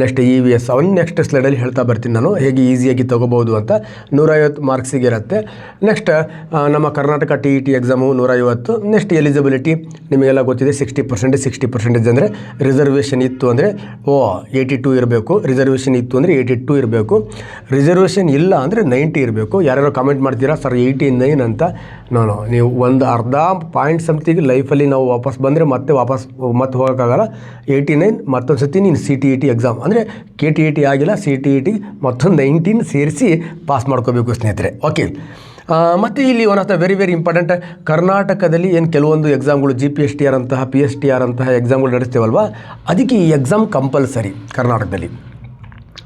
[SPEAKER 1] next EVS ಅವನ್ನ ನೆಕ್ಸ್ಟ್ ಸ್ಲೈಡಲ್ಲಿ ಹೇಳ್ತಾ ಬರ್ತೀನಿ ನಾನು, ಹೇಗೆ ಈಸಿಯಾಗಿ ತೊಗೋಬೋದು ಅಂತ. 150 ಮಾರ್ಕ್ಸಿಗೆ ಇರುತ್ತೆ. ನೆಕ್ಸ್ಟ್ ನಮ್ಮ Karnataka TET exam 150. Next eligibility ನಿಮಗೆಲ್ಲ ಗೊತ್ತಿದೆ, 60% ಅಂದರೆ ರಿಸರ್ವೇಷನ್ ಇತ್ತು ಅಂದರೆ 82 ಇರಬೇಕು, ರಿಸರ್ವೇಷನ್ ಇತ್ತು ಅಂದರೆ 82 ಇರಬೇಕು, ರಿಸರ್ವೇಷನ್ ಇಲ್ಲ ಅಂದರೆ 90 ಇರಬೇಕು. ಯಾರ್ಯಾರೋ ಕಾಮೆಂಟ್ ಮಾಡ್ತೀರಾ ಸರ್ 89 ಅಂತ. ನಾನು ನೀವು ಒಂದು ಅರ್ಧ ಪಾಯಿಂಟ್ ಸಮಥಿಂಗ್ ಲೈಫಲ್ಲಿ ನಾವು ವಾಪಸ್ ಬಂದರೆ ಮತ್ತೆ ಹೋಗೋಕ್ಕಾಗಲ್ಲ. 89 ಮತ್ತೊಂದು ಸತಿ ನೀನು CTET ಎಕ್ಸಾಮ್ ಅಂದರೆ KTET ಆಗಿಲ್ಲ, CTET ಮತ್ತೊಂದು 19 ಸೇರಿಸಿ ಪಾಸ್ ಮಾಡ್ಕೋಬೇಕು ಸ್ನೇಹಿತರೆ. ಓಕೆ. ಮತ್ತು ಇಲ್ಲಿ one of the very important, ಕರ್ನಾಟಕದಲ್ಲಿ ಏನು ಕೆಲವೊಂದು ಎಕ್ಸಾಮ್ಗಳು GPSTR ಅಂತಹ PSTR ಅಂತಹ ಎಕ್ಸಾಮ್ಗಳು ನಡೆಸ್ತೀವಲ್ವ, ಅದಕ್ಕೆ ಈ ಎಕ್ಸಾಮ್ ಕಂಪಲ್ಸರಿ ಕರ್ನಾಟಕದಲ್ಲಿ.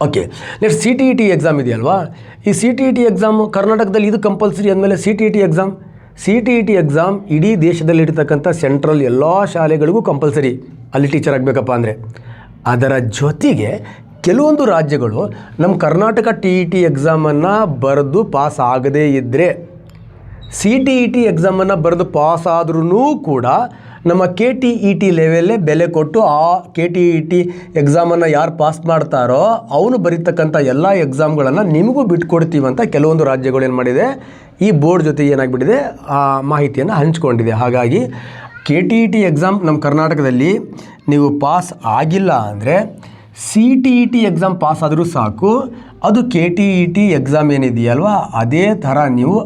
[SPEAKER 1] ಓಕೆ. ನೆಕ್ಸ್ಟ್ CTET ಎಕ್ಸಾಮ್ ಇದೆಯಲ್ವಾ, ಈ CTET ಎಕ್ಸಾಮು ಕರ್ನಾಟಕದಲ್ಲಿ ಇದು ಕಂಪಲ್ಸರಿ ಅಂದಮೇಲೆ CTET ಎಕ್ಸಾಮ್ ಇಡೀ ದೇಶದಲ್ಲಿರ್ತಕ್ಕಂಥ ಸೆಂಟ್ರಲ್ ಎಲ್ಲ ಶಾಲೆಗಳಿಗೂ ಕಂಪಲ್ಸರಿ ಅಲ್ಲಿ ಟೀಚರ್ ಆಗಬೇಕಪ್ಪ ಅಂದರೆ. ಅದರ ಜೊತೆಗೆ ಕೆಲವೊಂದು ರಾಜ್ಯಗಳು ನಮ್ಮ ಕರ್ನಾಟಕ TET ಎಕ್ಸಾಮನ್ನು ಬರೆದು ಪಾಸ್ ಆಗದೇ ಇದ್ದರೆ, CTET ಎಕ್ಸಾಮನ್ನು ಬರೆದು ಪಾಸ್ ಆದ್ರೂ ಕೂಡ ನಮ್ಮ KTET ಲೆವೆಲ್ಲೇ ಬೆಲೆ ಕೊಟ್ಟು ಆ KTET ಎಕ್ಸಾಮನ್ನು ಯಾರು ಪಾಸ್ ಮಾಡ್ತಾರೋ ಅವನು ಬರೀತಕ್ಕಂಥ ಎಲ್ಲ ಎಕ್ಸಾಮ್ಗಳನ್ನು ನಿಮಗೂ ಬಿಟ್ಕೊಡ್ತೀವಿ ಅಂತ ಕೆಲವೊಂದು ರಾಜ್ಯಗಳು ಏನು ಮಾಡಿದೆ, ಈ ಬೋರ್ಡ್ ಜೊತೆ ಏನಾಗ್ಬಿಟ್ಟಿದೆ ಆ ಮಾಹಿತಿಯನ್ನು ಹಂಚ್ಕೊಂಡಿದೆ. ಹಾಗಾಗಿ KTET ಎಕ್ಸಾಮ್ ನಮ್ಮ ಕರ್ನಾಟಕದಲ್ಲಿ ನೀವು ಪಾಸ್ ಆಗಿಲ್ಲ ಅಂದರೆ CTET ಎಕ್ಸಾಮ್ ಪಾಸ್ ಆದರೂ ಸಾಕು, ಅದು KTET ಎಕ್ಸಾಮ್ ಏನಿದೆಯಲ್ವ ಅದೇ ಥರ ನೀವು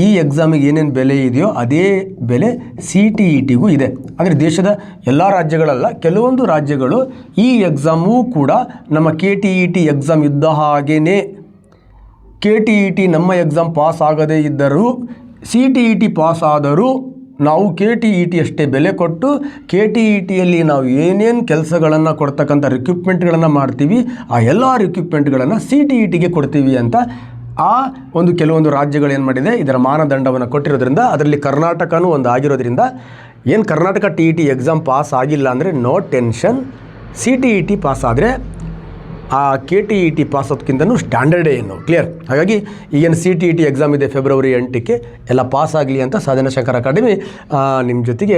[SPEAKER 1] ಈ ಎಕ್ಸಾಮಿಗೆ ಏನೇನು ಬೆಲೆ ಇದೆಯೋ ಅದೇ ಬೆಲೆ CTETಗೂ ಇದೆ. ಅಂದರೆ ದೇಶದ ಎಲ್ಲ ರಾಜ್ಯಗಳಲ್ಲ, ಕೆಲವೊಂದು ರಾಜ್ಯಗಳು ಈ ಎಕ್ಸಾಮೂ ಕೂಡ ನಮ್ಮ KTET ಎಕ್ಸಾಮ್ ಇದ್ದ ಹಾಗೇ KTET ನಮ್ಮ ಎಕ್ಸಾಮ್ ಪಾಸ್ ಆಗದೇ ಇದ್ದರೂ CTET ಪಾಸ್ ಆದರೂ ನಾವು KTET ಅಷ್ಟೇ ಬೆಲೆ ಕೊಟ್ಟು KTETಯಲ್ಲಿ ನಾವು ಏನೇನು ಕೆಲಸಗಳನ್ನು ಕೊಡ್ತಕ್ಕಂಥ ರಿಕ್ರೂಟ್ಮೆಂಟ್ಗಳನ್ನು ಮಾಡ್ತೀವಿ ಆ ಎಲ್ಲ ರಿಕ್ರೂಟ್ಮೆಂಟ್ಗಳನ್ನು CTETಗೆ ಕೊಡ್ತೀವಿ ಅಂತ ಆ ಒಂದು ಕೆಲವೊಂದು ರಾಜ್ಯಗಳು ಏನು ಮಾಡಿದೆ ಇದರ ಮಾನದಂಡವನ್ನು ಕೊಟ್ಟಿರೋದ್ರಿಂದ ಅದರಲ್ಲಿ ಕರ್ನಾಟಕನೂ ಒಂದು ಆಗಿರೋದ್ರಿಂದ ಏನು ಕರ್ನಾಟಕ TET ಎಕ್ಸಾಮ್ ಪಾಸ್ ಆಗಿಲ್ಲ ಅಂದರೆ ನೋ ಟೆನ್ಷನ್, CTET ಪಾಸ್ ಆದರೆ ಆ KTET ಪಾಸ್ ಅದಕ್ಕಿಂತನೂ ಸ್ಟ್ಯಾಂಡರ್ಡೇ ಏನು. ಕ್ಲಿಯರ್? ಹಾಗಾಗಿ ಈಗೇನು CTET ಎಕ್ಸಾಮ್ ಇದೆ ಫೆಬ್ರವರಿ 8ಕ್ಕೆ ಎಲ್ಲ ಪಾಸ್ ಆಗಲಿ ಅಂತ ಸಾಧನಾ ಶಂಕರ್ ಅಕಾಡೆಮಿ ನಿಮ್ಮ ಜೊತೆಗೆ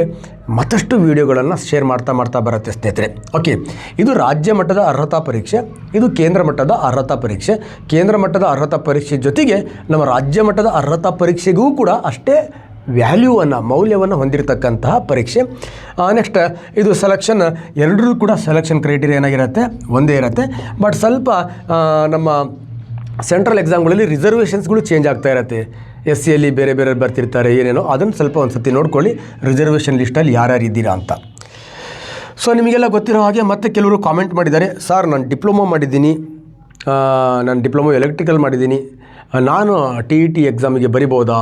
[SPEAKER 1] ಮತ್ತಷ್ಟು ವೀಡಿಯೋಗಳನ್ನು ಶೇರ್ ಮಾಡ್ತಾ ಬರುತ್ತೆ ಸ್ನೇಹಿತರೆ. ಓಕೆ, ಇದು ರಾಜ್ಯ ಮಟ್ಟದ ಅರ್ಹತಾ ಪರೀಕ್ಷೆ, ಇದು ಕೇಂದ್ರ ಮಟ್ಟದ ಅರ್ಹತಾ ಪರೀಕ್ಷೆ. ಕೇಂದ್ರ ಮಟ್ಟದ ಅರ್ಹತಾ ಪರೀಕ್ಷೆ ಜೊತೆಗೆ ನಮ್ಮ ರಾಜ್ಯ ಮಟ್ಟದ ಅರ್ಹತಾ ಪರೀಕ್ಷೆಗೂ ಕೂಡ ಅಷ್ಟೇ ಮೌಲ್ಯವನ್ನು ಹೊಂದಿರತಕ್ಕಂತಹ ಪರೀಕ್ಷೆ. ನೆಕ್ಸ್ಟ್ ಇದು ಸೆಲೆಕ್ಷನ್, ಎರಡರೂ ಕೂಡ ಸೆಲೆಕ್ಷನ್ ಕ್ರೈಟೀರಿಯಾ ಏನಾಗಿರುತ್ತೆ ಒಂದೇ ಇರುತ್ತೆ. ಬಟ್ ಸ್ವಲ್ಪ ನಮ್ಮ ಸೆಂಟ್ರಲ್ ಎಕ್ಸಾಮ್ಗಳಲ್ಲಿ ರಿಸರ್ವೇಷನ್ಸ್ಗಳು ಚೇಂಜ್ ಆಗ್ತಾ ಇರುತ್ತೆ. SCಯಲ್ಲಿ ಬೇರೆ ಬರ್ತಿರ್ತಾರೆ ಏನೇನೋ, ಅದನ್ನು ಸ್ವಲ್ಪ ಒಂದು ಸತಿ ನೋಡ್ಕೊಳ್ಳಿ ರಿಸರ್ವೇಷನ್ ಲಿಸ್ಟಲ್ಲಿ ಯಾರ್ಯಾರು ಇದ್ದೀರಾ ಅಂತ. ಸೊ ನಿಮಗೆಲ್ಲ ಗೊತ್ತಿರೋ ಹಾಗೆ ಮತ್ತೆ ಕೆಲವರು ಕಾಮೆಂಟ್ ಮಾಡಿದ್ದಾರೆ, ಸರ್ ನಾನು ಡಿಪ್ಲೊಮೊ ಮಾಡಿದ್ದೀನಿ, ನಾನು ಡಿಪ್ಲೊಮೊ ಎಲೆಕ್ಟ್ರಿಕಲ್ ಮಾಡಿದ್ದೀನಿ, ನಾನು TET ಎಕ್ಸಾಮಿಗೆ ಬರಿಬೋದಾ?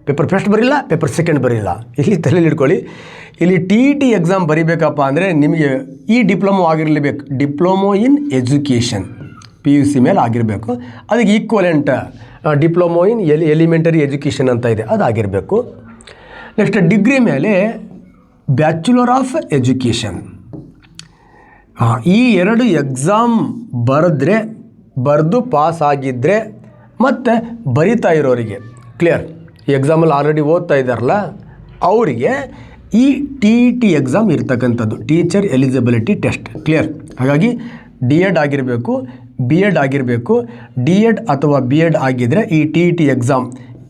[SPEAKER 1] ಪೇಪರ್ ಫಸ್ಟ್ ಬರಿಲ್ಲ, ಪೇಪರ್ ಸೆಕೆಂಡ್ ಬರಿಲ್ಲ. ಇಲ್ಲಿ ತಲೆಯಲ್ಲಿ ಇಟ್ಕೊಳ್ಳಿ, ಇಲ್ಲಿ TET ಎಕ್ಸಾಮ್ ಬರಿಬೇಕಪ್ಪ ಅಂದರೆ ನಿಮಗೆ ಈ ಡಿಪ್ಲೊಮೊ ಆಗಿರಲೇಬೇಕು, ಡಿಪ್ಲೊಮೊ ಇನ್ ಎಜುಕೇಷನ್ PUC ಮೇಲೆ ಆಗಿರಬೇಕು. ಅದಕ್ಕೆ equivalent diploma in elementary education ಅಂತ ಇದೆ, ಅದಾಗಿರಬೇಕು. ನೆಕ್ಸ್ಟ್ ಡಿಗ್ರಿ ಮೇಲೆ ಬ್ಯಾಚುಲರ್ ಆಫ್ ಎಜುಕೇಷನ್. ಈ 2 ಎಕ್ಸಾಮ್ ಬರೆದು ಪಾಸ್ ಆಗಿದ್ದರೆ ಮತ್ತು ಬರಿತಾ ಇರೋರಿಗೆ, ಕ್ಲಿಯರ್, ಈ ಎಕ್ಸಾಮಲ್ಲಿ ಆಲ್ರೆಡಿ ಓದ್ತಾ ಇದ್ದಾರಲ್ಲ ಅವರಿಗೆ ಈ TET ಎಕ್ಸಾಮ್ ಇರ್ತಕ್ಕಂಥದ್ದು, ಟೀಚರ್ ಎಲಿಜಿಬಿಲಿಟಿ ಟೆಸ್ಟ್, ಕ್ಲಿಯರ್. ಹಾಗಾಗಿ D.Ed ಆಗಿರಬೇಕು, B.Ed ಆಗಿರಬೇಕು. D.Ed ಅಥವಾ B.Ed ಆಗಿದ್ದರೆ ಈ TET ಎಕ್ಸಾಮ್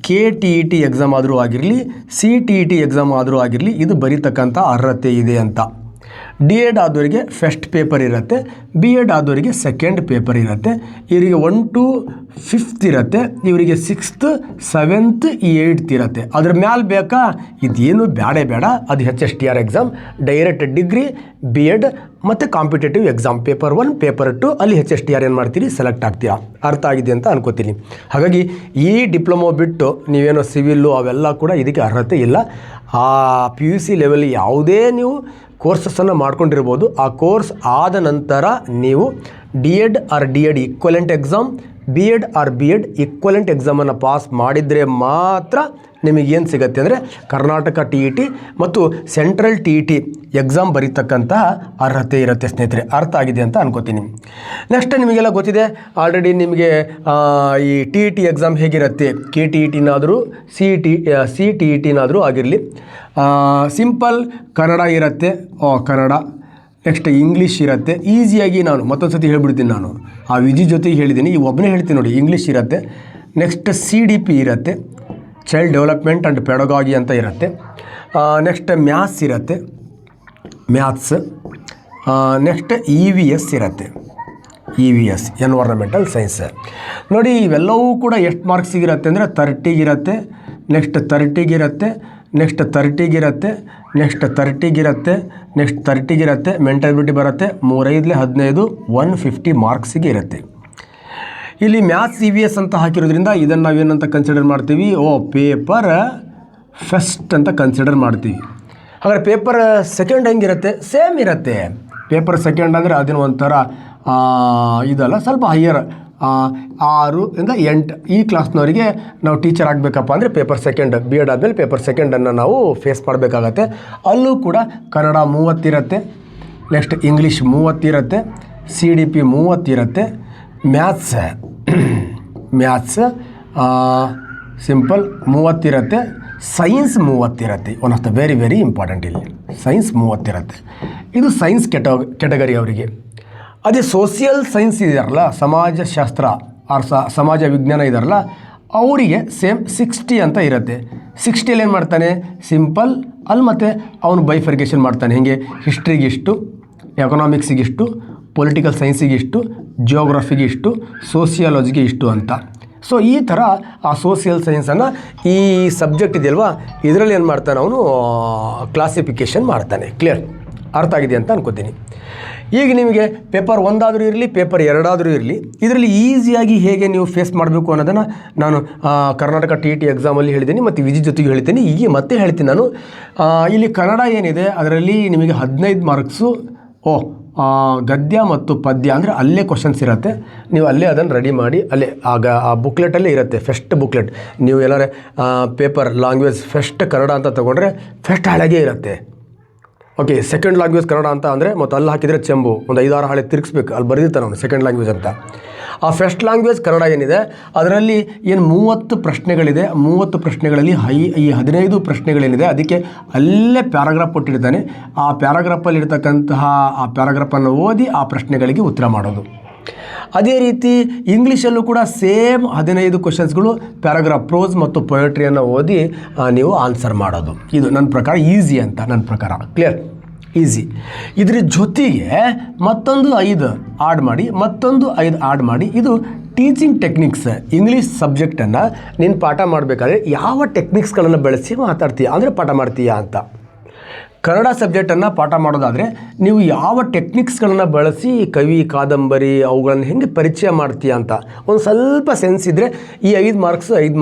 [SPEAKER 1] KTET ಎಕ್ಸಾಮ್ ಆದರೂ ಆಗಿರಲಿ, CTET ಎಕ್ಸಾಮ್ ಆದರೂ ಆಗಿರಲಿ, ಇದು ಬರೀತಕ್ಕಂಥ ಅರ್ಹತೆ ಇದೆ ಅಂತ. D.Ed ಆದವರಿಗೆ ಫಸ್ಟ್ ಪೇಪರ್ ಇರುತ್ತೆ, B.Ed ಆದವರಿಗೆ ಸೆಕೆಂಡ್ ಪೇಪರ್ ಇರುತ್ತೆ. ಇವರಿಗೆ 1 to 5th ಇರುತ್ತೆ, ಇವರಿಗೆ 6th 7th 8th ಇರುತ್ತೆ. ಅದ್ರ ಮ್ಯಾಲೆ ಬೇಕಾ? ಇದೇನು ಬೇಡ, ಅದು HSTR exam, direct degree, B.Ed ಮತ್ತು ಕಾಂಪಿಟೇಟಿವ್ ಎಕ್ಸಾಮ್ ಪೇಪರ್ 1 ಪೇಪರ್ 2 ಅಲ್ಲಿ HSTR ಏನು ಮಾಡ್ತೀರಿ, ಸೆಲೆಕ್ಟ್ ಆಗ್ತೀರಾ. ಅರ್ಥ ಆಗಿದೆ ಅಂತ ಅನ್ಕೋತೀನಿ. ಹಾಗಾಗಿ ಈ ಡಿಪ್ಲೊಮೊ ಬಿಟ್ಟು ನೀವೇನೋ ಸಿವಿಲ್ಲು ಅವೆಲ್ಲ ಕೂಡ ಇದಕ್ಕೆ ಅರ್ಹತೆ ಇಲ್ಲ. ಆ PUC ಲೆವೆಲ್ ಯಾವುದೇ ನೀವು ಕೋರ್ಸಸ್ಸನ್ನು ಮಾಡ್ಕೊಂಡಿರ್ಬೋದು, ಆ ಕೋರ್ಸ್ ಆದ ನಂತರ ನೀವು D.Ed or D.Ed equivalent exam, B.Ed or B.Ed equivalent ಎಕ್ಸಾಮನ್ನು ಪಾಸ್ ಮಾಡಿದರೆ ಮಾತ್ರ ನಿಮಗೇನು ಸಿಗುತ್ತೆ ಅಂದರೆ ಕರ್ನಾಟಕ TET ಮತ್ತು ಸೆಂಟ್ರಲ್ TET ಎಕ್ಸಾಮ್ ಬರೀತಕ್ಕಂತಹ ಅರ್ಹತೆ ಇರುತ್ತೆ ಸ್ನೇಹಿತರೆ. ಅರ್ಥ ಆಗಿದೆ ಅಂತ ಅನ್ಕೋತೀನಿ. ನೆಕ್ಸ್ಟ್ ನಿಮಗೆಲ್ಲ ಗೊತ್ತಿದೆ ಆಲ್ರೆಡಿ ನಿಮಗೆ ಈ TET ಎಕ್ಸಾಮ್ ಹೇಗಿರುತ್ತೆ, KTETನಾದರೂ CTETನಾದರೂ ಆಗಿರಲಿ, ಸಿಂಪಲ್ ಕನ್ನಡ ಇರುತ್ತೆ, ಕನ್ನಡ. ನೆಕ್ಸ್ಟ್ ಇಂಗ್ಲೀಷ್ ಇರುತ್ತೆ. ಈಸಿಯಾಗಿ ನಾನು ಮತ್ತೊಂದು ಸತಿ ಹೇಳ್ಬಿಡ್ತೀನಿ, ನಾನು ಆ ವಿಜಿ ಜೊತೆಗೆ ಹೇಳಿದ್ದೀನಿ, ಈ ಒಬ್ಬನೇ ಹೇಳ್ತೀನಿ ನೋಡಿ. ಇಂಗ್ಲೀಷ್ ಇರುತ್ತೆ, ನೆಕ್ಸ್ಟ್ CDP ಇರುತ್ತೆ, ಚೈಲ್ಡ್ ಡೆವಲಪ್ಮೆಂಟ್ ಆ್ಯಂಡ್ ಪೆಡಗಾಗಿ ಅಂತ ಇರುತ್ತೆ. ನೆಕ್ಸ್ಟ್ ಮ್ಯಾಥ್ಸ್ ಇರುತ್ತೆ, ಮ್ಯಾಥ್ಸ್. ನೆಕ್ಸ್ಟ್ EVS ಇರುತ್ತೆ, EVS ಎನ್ವೈರನ್ಮೆಂಟಲ್ ಸೈನ್ಸ್. ನೋಡಿ ಇವೆಲ್ಲವೂ ಕೂಡ ಎಷ್ಟು ಮಾರ್ಕ್ಸಿಗಿರುತ್ತೆ ಅಂದರೆ 30ಗಿರುತ್ತೆ, ನೆಕ್ಸ್ಟ್ 30ಗಿರುತ್ತೆ, ನೆಕ್ಸ್ಟ್ 30ಗಿರುತ್ತೆ, ನೆಕ್ಸ್ಟ್ 30ಗಿರುತ್ತೆ, ನೆಕ್ಸ್ಟ್ 30ಗಿರುತ್ತೆ. ಮೆಂಟಬಿಲಿಟಿ ಬರುತ್ತೆ 3 5 15 150 ಮಾರ್ಕ್ಸಿಗೆ ಇರುತ್ತೆ. ಇಲ್ಲಿ ಮ್ಯಾಥ್ಸ್ EVS ಅಂತ ಹಾಕಿರೋದ್ರಿಂದ ಇದನ್ನು ನಾವೇನಂತ ಕನ್ಸಿಡರ್ ಮಾಡ್ತೀವಿ, ಪೇಪರ್ ಫಸ್ಟ್ ಅಂತ ಕನ್ಸಿಡರ್ ಮಾಡ್ತೀವಿ. ಹಾಗಾದ್ರೆ ಪೇಪರ್ ಸೆಕೆಂಡ್ ಹೆಂಗಿರುತ್ತೆ? ಸೇಮ್ ಇರುತ್ತೆ. ಪೇಪರ್ ಸೆಕೆಂಡ್ ಅಂದರೆ ಅದನ್ನು ಒಂಥರ ಇದಲ್ಲ, ಸ್ವಲ್ಪ ಹೈಯರ್ 6 ಇಂದ 8 ಈ ಕ್ಲಾಸ್ನವರಿಗೆ ನಾವು ಟೀಚರ್ ಆಗಬೇಕಪ್ಪ ಅಂದರೆ ಪೇಪರ್ ಸೆಕೆಂಡ್, B.Ed ಆದಮೇಲೆ ಪೇಪರ್ ಸೆಕೆಂಡನ್ನು ನಾವು ಫೇಸ್ ಮಾಡಬೇಕಾಗತ್ತೆ. ಅಲ್ಲೂ ಕೂಡ ಕನ್ನಡ 30 ಇರುತ್ತೆ, ನೆಕ್ಸ್ಟ್ ಇಂಗ್ಲೀಷ್ 30 ಇರುತ್ತೆ, CDP 30 ಇರುತ್ತೆ, ಮ್ಯಾಥ್ಸ್ ಸಿಂಪಲ್ 30 ಇರುತ್ತೆ, ಸೈನ್ಸ್ 30 ಇರುತ್ತೆ. One of the very important ಇಲ್ಲಿ ಸೈನ್ಸ್ 30 ಇರುತ್ತೆ. ಇದು ಸೈನ್ಸ್ ಕೆಟಗರಿ ಅವರಿಗೆ. ಅದೇ ಸೋಷಿಯಲ್ ಸೈನ್ಸ್ ಇದಾರಲ್ಲ, ಸಮಾಜಶಾಸ್ತ್ರ ಆರ್ ಸಮಾಜ ವಿಜ್ಞಾನ ಇದಾರಲ್ಲ, ಅವರಿಗೆ ಸೇಮ್ 60 ಅಂತ ಇರುತ್ತೆ. 60ಅಲ್ಲಿ ಏನು ಮಾಡ್ತಾನೆ, ಸಿಂಪಲ್ ಅಲ್ಲಿ ಮತ್ತು ಅವನು ಬೈಫರ್ಗೇಷನ್ ಮಾಡ್ತಾನೆ. ಹೀಗೆ ಹಿಸ್ಟ್ರಿಗಿಷ್ಟು, ಎಕನಾಮಿಕ್ಸಿಗಿಷ್ಟು, ಪೊಲಿಟಿಕಲ್ ಸೈನ್ಸಿಗಿಷ್ಟು, ಜಿಯೋಗ್ರಫಿಗಿಷ್ಟು, ಸೋಷಿಯಾಲಜಿಗೆ ಇಷ್ಟು ಅಂತ. ಸೊ ಈ ಥರ ಆ ಸೋಷಿಯಲ್ ಸೈನ್ಸನ್ನು ಈ ಸಬ್ಜೆಕ್ಟ್ ಇದೆಯಲ್ವಾ, ಇದರಲ್ಲಿ ಏನು ಮಾಡ್ತಾನೆ ಅವನು ಕ್ಲಾಸಿಫಿಕೇಷನ್ ಮಾಡ್ತಾನೆ. ಕ್ಲಿಯರ್, ಅರ್ಥ ಆಗಿದೆ ಅಂತ ಅನ್ಕೋತೀನಿ. ಈಗ ನಿಮಗೆ ಪೇಪರ್ 1 ಆದರೂ ಇರಲಿ, ಪೇಪರ್ 2 ಆದರೂ ಇರಲಿ, ಇದರಲ್ಲಿ ಈಸಿಯಾಗಿ ಹೇಗೆ ನೀವು ಫೇಸ್ ಮಾಡಬೇಕು ಅನ್ನೋದನ್ನು ನಾನು ಕರ್ನಾಟಕ TET ಎಕ್ಸಾಮಲ್ಲಿ ಹೇಳಿದ್ದೀನಿ ಮತ್ತು ವಿಜಿ ಜೊತೆಗೆ ಹೇಳ್ತೀನಿ. ಈಗ ಮತ್ತೆ ಹೇಳ್ತೀನಿ ನಾನು. ಇಲ್ಲಿ ಕನ್ನಡ ಏನಿದೆ ಅದರಲ್ಲಿ ನಿಮಗೆ 15 ಮಾರ್ಕ್ಸು ಗದ್ಯ ಮತ್ತು ಪದ್ಯ ಅಂದರೆ ಅಲ್ಲೇ ಕ್ವಶನ್ಸ್ ಇರುತ್ತೆ. ನೀವು ಅಲ್ಲೇ ಅದನ್ನು ರೆಡಿ ಮಾಡಿ ಅಲ್ಲೇ ಆ ಬುಕ್ಲೆಟಲ್ಲೇ ಇರುತ್ತೆ, ಫಸ್ಟ್ ಬುಕ್ಲೆಟ್. ನೀವು ಎಲ್ಲಾರೆ ಪೇಪರ್ ಲ್ಯಾಂಗ್ವೇಜ್ ಫಸ್ಟ್ ಕನ್ನಡ ಅಂತ ತೊಗೊಂಡ್ರೆ ಫಸ್ಟ್ ಹಾಳೆಗೆ ಇರುತ್ತೆ. ಓಕೆ, ಸೆಕೆಂಡ್ ಲ್ಯಾಂಗ್ವೇಜ್ ಕನ್ನಡ ಅಂತ ಅಂದರೆ ಮತ್ತು ಅಲ್ಲಿ ಹಾಕಿದರೆ ಚೆಂಬು ಒಂದು 5-6 ಹಾಳೆ ತಿರುಗಿಸ್ಬೇಕು, ಅಲ್ಲಿ ಬರೆದಿರ್ತಾನೆ ಅವನು ಸೆಕೆಂಡ್ ಲ್ಯಾಂಗ್ವೇಜ್ ಅಂತ. ಆ ಫಸ್ಟ್ ಲ್ಯಾಂಗ್ವೇಜ್ ಕನ್ನಡ ಏನಿದೆ ಅದರಲ್ಲಿ ಏನು 30 ಪ್ರಶ್ನೆಗಳಿದೆ. 30 ಪ್ರಶ್ನೆಗಳಲ್ಲಿ ಈ 15 ಪ್ರಶ್ನೆಗಳೇನಿದೆ ಅದಕ್ಕೆ ಅಲ್ಲೇ ಪ್ಯಾರಾಗ್ರಾಫ್ ಕೊಟ್ಟಿರ್ತಾನೆ. ಆ ಪ್ಯಾರಾಗ್ರಾಫಲ್ಲಿ ಇರ್ತಕ್ಕಂತಹ ಆ ಪ್ಯಾರಾಗ್ರಾಫನ್ನು ಓದಿ ಆ ಪ್ರಶ್ನೆಗಳಿಗೆ ಉತ್ತರ ಮಾಡೋದು. ಅದೇ ರೀತಿ ಇಂಗ್ಲೀಷಲ್ಲೂ ಕೂಡ ಸೇಮ್ 15 ಕ್ವಶನ್ಸ್ಗಳು ಪ್ಯಾರಾಗ್ರಾಫ್, ಪ್ರೋಸ್ ಮತ್ತು ಪೊಯೆಟ್ರಿಯನ್ನು ಓದಿ ನೀವು ಆನ್ಸರ್ ಮಾಡೋದು. ಇದು ನನ್ನ ಪ್ರಕಾರ ಈಸಿ ಅಂತ, ನನ್ನ ಪ್ರಕಾರ ಕ್ಲಿಯರ್, ಈಸಿ. ಇದ್ರ ಜೊತೆಗೆ ಮತ್ತೊಂದು 5 ಆಡ್ ಮಾಡಿ, ಮತ್ತೊಂದು 5 ಆಡ್ ಮಾಡಿ. ಇದು ಟೀಚಿಂಗ್ ಟೆಕ್ನಿಕ್ಸ್. ಇಂಗ್ಲೀಷ್ ಸಬ್ಜೆಕ್ಟನ್ನು ನೀನು ಪಾಠ ಮಾಡಬೇಕಾದ್ರೆ ಯಾವ ಟೆಕ್ನಿಕ್ಸ್ಗಳನ್ನು ಬಳಸಿ ಮಾತಾಡ್ತೀಯ ಅಂದರೆ ಪಾಠ ಮಾಡ್ತೀಯಾ ಅಂತ. ಕನ್ನಡ ಸಬ್ಜೆಕ್ಟನ್ನು ಪಾಠ ಮಾಡೋದಾದರೆ ನೀವು ಯಾವ ಟೆಕ್ನಿಕ್ಸ್ಗಳನ್ನು ಬಳಸಿ ಕವಿ ಕಾದಂಬರಿ ಅವುಗಳನ್ನು ಹೆಂಗೆ ಪರಿಚಯ ಮಾಡ್ತೀಯ ಅಂತ ಒಂದು ಸ್ವಲ್ಪ ಸೆನ್ಸ್ ಇದ್ದರೆ ಈ 5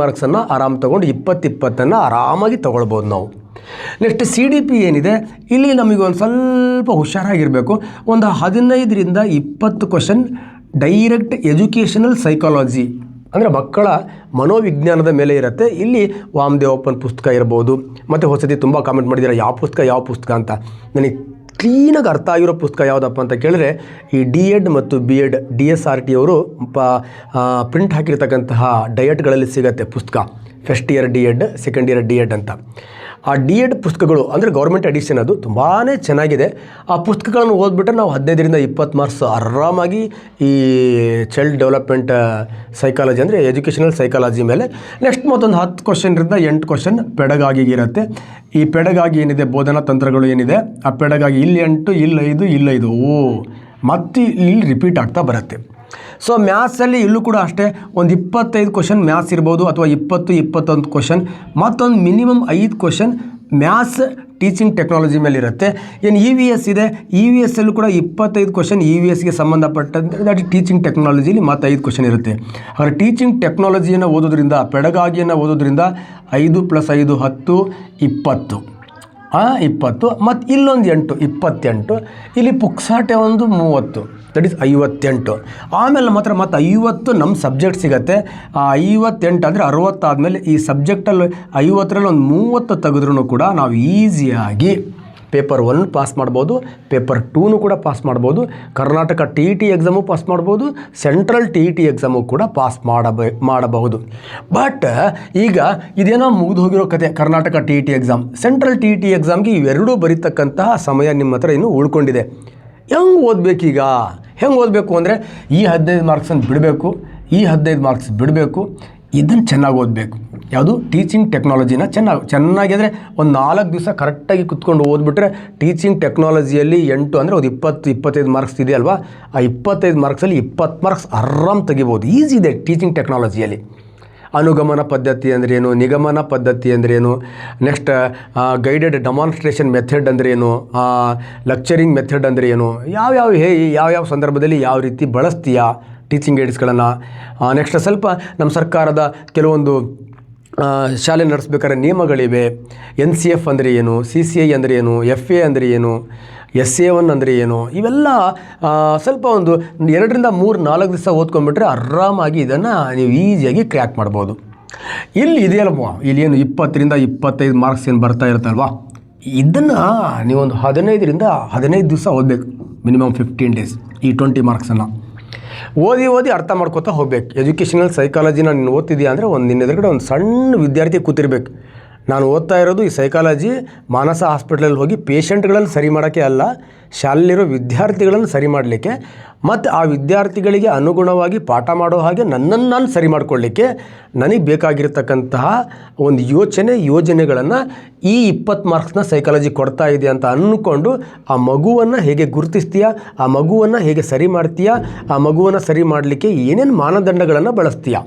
[SPEAKER 1] ಮಾರ್ಕ್ಸನ್ನು ಆರಾಮ್ ತೊಗೊಂಡು 20 ಆರಾಮಾಗಿ ತೊಗೊಳ್ಬೋದು ನಾವು. ನೆಕ್ಸ್ಟ್ CDP ಏನಿದೆ, ಇಲ್ಲಿ ನಮಗೆ ಒಂದು ಸ್ವಲ್ಪ ಹುಷಾರಾಗಿರಬೇಕು. ಒಂದು 15ರಿಂದ 20 ಕ್ವಶನ್ ಡೈರೆಕ್ಟ್ ಎಜುಕೇಷನಲ್ ಸೈಕಾಲಜಿ ಅಂದರೆ ಮಕ್ಕಳ ಮನೋವಿಜ್ಞಾನದ ಮೇಲೆ ಇರುತ್ತೆ. ಇಲ್ಲಿ ವಾಮದೇವಪ್ಪನ ಪುಸ್ತಕ ಇರ್ಬೋದು. ಮತ್ತು ಹೊಸತಿ ತುಂಬ ಕಾಮೆಂಟ್ ಮಾಡಿದ್ದೀರಾ ಯಾವ ಪುಸ್ತಕ ಅಂತ. ನನಗೆ ಕ್ಲೀನಾಗಿ ಅರ್ಥ ಆಗಿರೋ ಪುಸ್ತಕ ಯಾವುದಪ್ಪ ಅಂತ ಕೇಳಿದ್ರೆ ಈ D.Ed ಮತ್ತು B.Ed DSRT ಅವರು ಪ್ರಿಂಟ್ ಹಾಕಿರ್ತಕ್ಕಂತಹ ಡಯಟ್ಗಳಲ್ಲಿ ಸಿಗುತ್ತೆ ಪುಸ್ತಕ. First year D.Ed, second year D.Ed ಅಂತ. ಆ D.Ed ಪುಸ್ತಕಗಳು ಅಂದರೆ ಗೌರ್ಮೆಂಟ್ ಎಡಿಷನ್, ಅದು ತುಂಬಾ ಚೆನ್ನಾಗಿದೆ. ಆ ಪುಸ್ತಕಗಳನ್ನು ಓದ್ಬಿಟ್ರೆ ನಾವು 15ರಿಂದ 20 ಮಾರ್ಕ್ಸ್ ಆರಾಮಾಗಿ ಈ ಚೈಲ್ಡ್ ಡೆವಲಪ್ಮೆಂಟ್ ಸೈಕಾಲಜಿ ಅಂದರೆ ಎಜುಕೇಷನಲ್ ಸೈಕಾಲಜಿ ಮೇಲೆ. ನೆಕ್ಸ್ಟ್ ಮತ್ತೊಂದು 10 ಕ್ವಶನ್ರಿಂದ 8 ಕ್ವಶನ್ ಪೆಡಗಾಗಿಗಿರುತ್ತೆ. ಈ ಪೆಡಗಾಗಿ ಏನಿದೆ, ಬೋಧನಾ ತಂತ್ರಗಳು ಏನಿದೆ, ಆ ಪೆಡಗಾಗಿ ಇಲ್ಲಿ 8, ಇಲ್ಲಿ 5 ಮತ್ತು ಇಲ್ಲಿ ರಿಪೀಟ್ ಆಗ್ತಾ ಬರುತ್ತೆ. ಸೊ ಮ್ಯಾಥ್ಸಲ್ಲಿ ಇಲ್ಲೂ ಕೂಡ ಅಷ್ಟೇ ಒಂದು 25 ಕ್ವಶನ್ ಮ್ಯಾಥ್ಸ್ ಇರ್ಬೋದು, ಅಥವಾ 20-21 ಕ್ವಶನ್, ಮತ್ತೊಂದು minimum 5 question maths teaching technology ಮೇಲೆ ಇರುತ್ತೆ. ಏನು EVS ಇದೆ, EVSಲ್ಲೂ ಕೂಡ 25 ಕ್ವಶನ್ EVSಗೆ ಸಂಬಂಧಪಟ್ಟಂತೆ ದಟ್ ಟೀಚಿಂಗ್ ಟೆಕ್ನಾಲಜಿಲಿ ಮತ್ತು 5 ಕ್ವಶನ್ ಇರುತ್ತೆ. ಹಾಗೆ ಟೀಚಿಂಗ್ ಟೆಕ್ನಾಲಜಿಯನ್ನು ಓದೋದ್ರಿಂದ, ಪೆಡಗಾಗಿಯನ್ನು ಓದೋದ್ರಿಂದ 5 + 5 10, 20 ಮತ್ತು ಇಲ್ಲೊಂದು 8, 28. ಇಲ್ಲಿ ಪುಕ್ಸಾಟೆ ಒಂದು 30, ದಟ್ ಈಸ್ 58. ಆಮೇಲೆ ಮಾತ್ರ ಮತ್ತು 50 ನಮ್ಮ ಸಬ್ಜೆಕ್ಟ್ ಸಿಗುತ್ತೆ. ಆ 58 ಅಂದರೆ 60 ಆದಮೇಲೆ ಈ ಸಬ್ಜೆಕ್ಟಲ್ಲಿ 50ರಲ್ಲಿ ಒಂದು 30 ತೆಗೆದ್ರೂ ಕೂಡ ನಾವು ಈಸಿಯಾಗಿ ಪೇಪರ್ 1 ಪಾಸ್ ಮಾಡ್ಬೋದು, ಪೇಪರ್ 2 ಕೂಡ ಪಾಸ್ ಮಾಡ್ಬೋದು, ಕರ್ನಾಟಕ TET ಎಕ್ಸಾಮು ಪಾಸ್ ಮಾಡ್ಬೋದು, ಸೆಂಟ್ರಲ್ TET ಎಕ್ಸಾಮು ಕೂಡ ಪಾಸ್ ಮಾಡಬಹುದು. ಬಟ್ ಈಗ ಇದೇನೋ ಮುಗಿದು ಹೋಗಿರೋ ಕತೆ, Karnataka TET exam, central TET ಎಕ್ಸಾಮ್ಗೆ ಇವೆರಡೂ ಬರೀತಕ್ಕಂತಹ ಸಮಯ ನಿಮ್ಮ ಹತ್ರ ಇನ್ನೂ ಉಳ್ಕೊಂಡಿದೆ. ಹೆಂಗೆ ಓದಬೇಕೀಗ? ಹೆಂಗೆ ಓದಬೇಕು ಅಂದರೆ ಈ 15 ಮಾರ್ಕ್ಸನ್ನು ಬಿಡಬೇಕು, ಈ 15 ಮಾರ್ಕ್ಸ್ ಬಿಡಬೇಕು. ಇದನ್ನು ಚೆನ್ನಾಗಿ ಓದಬೇಕು. ಯಾವುದು? ಟೀಚಿಂಗ್ ಟೆಕ್ನಾಲಜಿನ ಚೆನ್ನಾಗಿದ್ರೆ ಒಂದು 4 ದಿವಸ ಕರೆಕ್ಟಾಗಿ ಕುತ್ಕೊಂಡು ಓದ್ಬಿಟ್ರೆ ಟೀಚಿಂಗ್ ಟೆಕ್ನಾಲಜಿಯಲ್ಲಿ 8 ಅಂದರೆ ಒಂದು 20-25 ಮಾರ್ಕ್ಸ್ ಇದೆ ಅಲ್ವಾ, ಆ 25 ಮಾರ್ಕ್ಸಲ್ಲಿ 20 ಮಾರ್ಕ್ಸ್ ಆರಾಮ್ ತೆಗಿಬೋದು. ಈಸಿ ಇದೆ ಟೀಚಿಂಗ್ ಟೆಕ್ನಾಲಜಿಯಲ್ಲಿ. ಅನುಗಮನ ಪದ್ಧತಿ ಅಂದ್ರೇನು, ನಿಗಮನ ಪದ್ಧತಿ ಅಂದ್ರೇನು, ನೆಕ್ಸ್ಟ್ ಗೈಡೆಡ್ ಡೆಮಾನ್ಸ್ಟ್ರೇಷನ್ ಮೆಥಡ್ ಅಂದ್ರೇನು, ಲೆಕ್ಚರಿಂಗ್ ಮೆಥಡ್ ಅಂದ್ರೇನು, ಯಾವ್ಯಾವ ಸಂದರ್ಭದಲ್ಲಿ ಯಾವ ರೀತಿ ಬಳಸ್ತೀಯಾ ಟೀಚಿಂಗ್ ಏಡ್ಸ್ಗಳನ್ನು. ನೆಕ್ಸ್ಟ್ ಸ್ವಲ್ಪ ನಮ್ಮ ಸರ್ಕಾರದ ಕೆಲವೊಂದು ಶಾಲೆ ನಡೆಸ್ಬೇಕಾದ್ರೆ ನಿಯಮಗಳಿವೆ. NCF ಅಂದರೆ ಏನು, CCI ಅಂದರೆ ಏನು, FA ಅಂದರೆ ಏನು, SA1 ಅಂದರೆ ಏನು, ಇವೆಲ್ಲ ಸ್ವಲ್ಪ ಒಂದು 2-3-4 ದಿವಸ ಓದ್ಕೊಂಡ್ಬಿಟ್ರೆ ಆರಾಮಾಗಿ ಇದನ್ನು ನೀವು ಈಸಿಯಾಗಿ ಕ್ರ್ಯಾಕ್ ಮಾಡ್ಬೋದು. ಇಲ್ಲಿ ಇದೆಯಲ್ವ, ಇಲ್ಲಿ ಏನು 20-25 ಮಾರ್ಕ್ಸ್ ಏನು ಬರ್ತಾ ಇರುತ್ತಲ್ವ, ಇದನ್ನು ನೀವೊಂದು 15 ದಿವಸ ಓದಬೇಕು, ಮಿನಿಮಮ್ 15 ಡೇಸ್. ಈ 20 ಮಾರ್ಕ್ಸನ್ನು ಓದಿ ಅರ್ಥ ಮಾಡ್ಕೋತಾ ಹೋಗ್ಬೇಕು. ಎಜುಕೇಷನಲ್ ಸೈಕಾಲಜಿನ ನೀನು ಓದ್ತಿದ್ದೀಯ ಅಂದರೆ ನಿನ್ನ ಎದುರುಗಡೆ ಒಂದು ಸಣ್ಣ ವಿದ್ಯಾರ್ಥಿ ಕೂತಿರ್ಬೇಕು. ನಾನು ಓದ್ತಾ ಇರೋದು ಈ ಸೈಕಾಲಜಿ ಮಾನಸ ಹಾಸ್ಪಿಟ್ಲಲ್ಲಿ ಹೋಗಿ ಪೇಷಂಟ್ಗಳನ್ನು ಸರಿ ಮಾಡೋಕ್ಕೆ ಅಲ್ಲ, ಶಾಲೆಯಲ್ಲಿರೋ ವಿದ್ಯಾರ್ಥಿಗಳನ್ನು ಸರಿ ಮಾಡಲಿಕ್ಕೆ, ಮತ್ತು ಆ ವಿದ್ಯಾರ್ಥಿಗಳಿಗೆ ಅನುಗುಣವಾಗಿ ಪಾಠ ಮಾಡೋ ಹಾಗೆ ನನ್ನನ್ನು ನಾನು ಸರಿ ಮಾಡಿಕೊಳ್ಳಿಕ್ಕೆ ನನಗೆ ಬೇಕಾಗಿರ್ತಕ್ಕಂತಹ ಒಂದು ಯೋಜನೆಗಳನ್ನು ಈ 20 ಮಾರ್ಕ್ಸ್ನ ಸೈಕಾಲಜಿ ಕೊಡ್ತಾ ಇದೆ ಅಂತ ಅಂದ್ಕೊಂಡು ಆ ಮಗುವನ್ನು ಹೇಗೆ ಗುರುತಿಸ್ತೀಯಾ, ಆ ಮಗುವನ್ನು ಹೇಗೆ ಸರಿ ಮಾಡ್ತೀಯಾ, ಆ ಮಗುವನ್ನು ಸರಿ ಮಾಡಲಿಕ್ಕೆ ಏನೇನು ಮಾನದಂಡಗಳನ್ನು ಬಳಸ್ತೀಯಾ,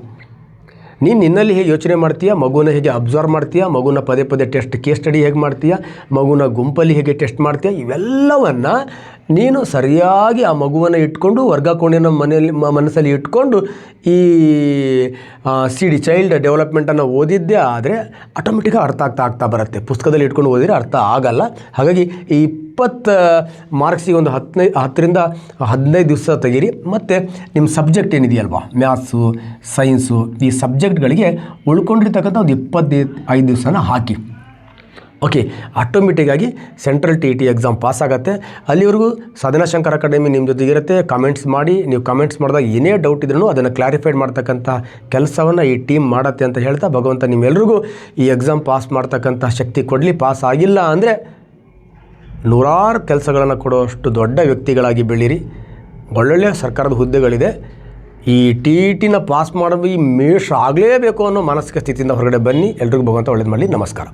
[SPEAKER 1] ನಿನ್ನಲ್ಲಿ ಹೇಗೆ ಯೋಚನೆ ಮಾಡ್ತೀಯಾ, ಮಗುನ ಹೇಗೆ ಅಬ್ಸರ್ವ್ ಮಾಡ್ತೀಯಾ, ಮಗುನ ಪದೇ ಕೇಸ್ ಸ್ಟಡಿ ಹೇಗೆ ಮಾಡ್ತೀಯಾ, ಮಗುನ ಗುಂಪಲ್ಲಿ ಹೇಗೆ ಟೆಸ್ಟ್ ಮಾಡ್ತೀಯಾ, ಇವೆಲ್ಲವನ್ನು ನೀನು ಸರಿಯಾಗಿ ಆ ಮಗುವನ್ನು ಇಟ್ಕೊಂಡು ವರ್ಗಕೋಣೆಯನ್ನು ಮನಸ್ಸಲ್ಲಿ ಇಟ್ಕೊಂಡು ಈ CD ಚೈಲ್ಡ್ ಡೆವಲಪ್ಮೆಂಟನ್ನು ಓದಿದ್ದೇ ಆದರೆ ಆಟೋಮೆಟಿಕ್ಕಾಗಿ ಅರ್ಥ ಆಗ್ತಾ ಬರುತ್ತೆ. ಪುಸ್ತಕದಲ್ಲಿ ಇಟ್ಕೊಂಡು ಓದಿದರೆ ಅರ್ಥ ಆಗಲ್ಲ. ಹಾಗಾಗಿ ಈ 20 ಮಾರ್ಕ್ಸಿಗೆ ಒಂದು 10-15 ದಿವಸ ತೆಗೀರಿ. ಮತ್ತು ನಿಮ್ಮ ಸಬ್ಜೆಕ್ಟ್ ಏನಿದೆಯಲ್ವಾ, ಮ್ಯಾಥ್ಸು, ಸೈನ್ಸು, ಈ ಸಬ್ಜೆಕ್ಟ್ಗಳಿಗೆ ಉಳ್ಕೊಂಡಿರ್ತಕ್ಕಂಥ ಒಂದು 25 ದಿವಸನ ಹಾಕಿ. ಓಕೆ, ಆಟೋಮೆಟಿಕ್ಕಾಗಿ ಸೆಂಟ್ರಲ್ TET ಎಕ್ಸಾಮ್ ಪಾಸ್ ಆಗುತ್ತೆ. ಅಲ್ಲಿವರೆಗೂ ಸಾಧನಾ ಶಂಕರ್ ಅಕಾಡೆಮಿ ನಿಮ್ಮ ಜೊತೆಗಿರುತ್ತೆ. ಕಮೆಂಟ್ಸ್ ಮಾಡಿ, ನೀವು ಕಮೆಂಟ್ಸ್ ಮಾಡಿದಾಗ ಏನೇ ಡೌಟ್ ಇದ್ರೂ ಅದನ್ನು ಕ್ಲಾರಿಫೈಡ್ ಮಾಡ್ತಕ್ಕಂಥ ಕೆಲಸವನ್ನು ಈ ಟೀಮ್ ಮಾಡುತ್ತೆ ಅಂತ ಹೇಳ್ತಾ, ಭಗವಂತ ನಿಮ್ಮೆಲ್ರಿಗೂ ಈ ಎಕ್ಸಾಮ್ ಪಾಸ್ ಮಾಡ್ತಕ್ಕಂಥ ಶಕ್ತಿ ಕೊಡಲಿ. ಪಾಸ್ ಆಗಿಲ್ಲ ಅಂದರೆ ನೂರಾರು ಕೆಲಸಗಳನ್ನು ಕೊಡುವಷ್ಟು ದೊಡ್ಡ ವ್ಯಕ್ತಿಗಳಾಗಿ ಬೆಳೀರಿ. ಒಳ್ಳೊಳ್ಳೆಯ ಸರ್ಕಾರದ ಹುದ್ದೆಗಳಿದೆ. ಈ TETನ ಪಾಸ್ ಮಾಡೋದು ಈ ಮೇಷ ಆಗಲೇಬೇಕು ಅನ್ನೋ ಮಾನಸಿಕ ಸ್ಥಿತಿಯಿಂದ ಹೊರಗಡೆ ಬನ್ನಿ. ಎಲ್ರಿಗೂ ಭಗವಂತ ಒಳ್ಳೇದು ಮಾಡಲಿ. ನಮಸ್ಕಾರ.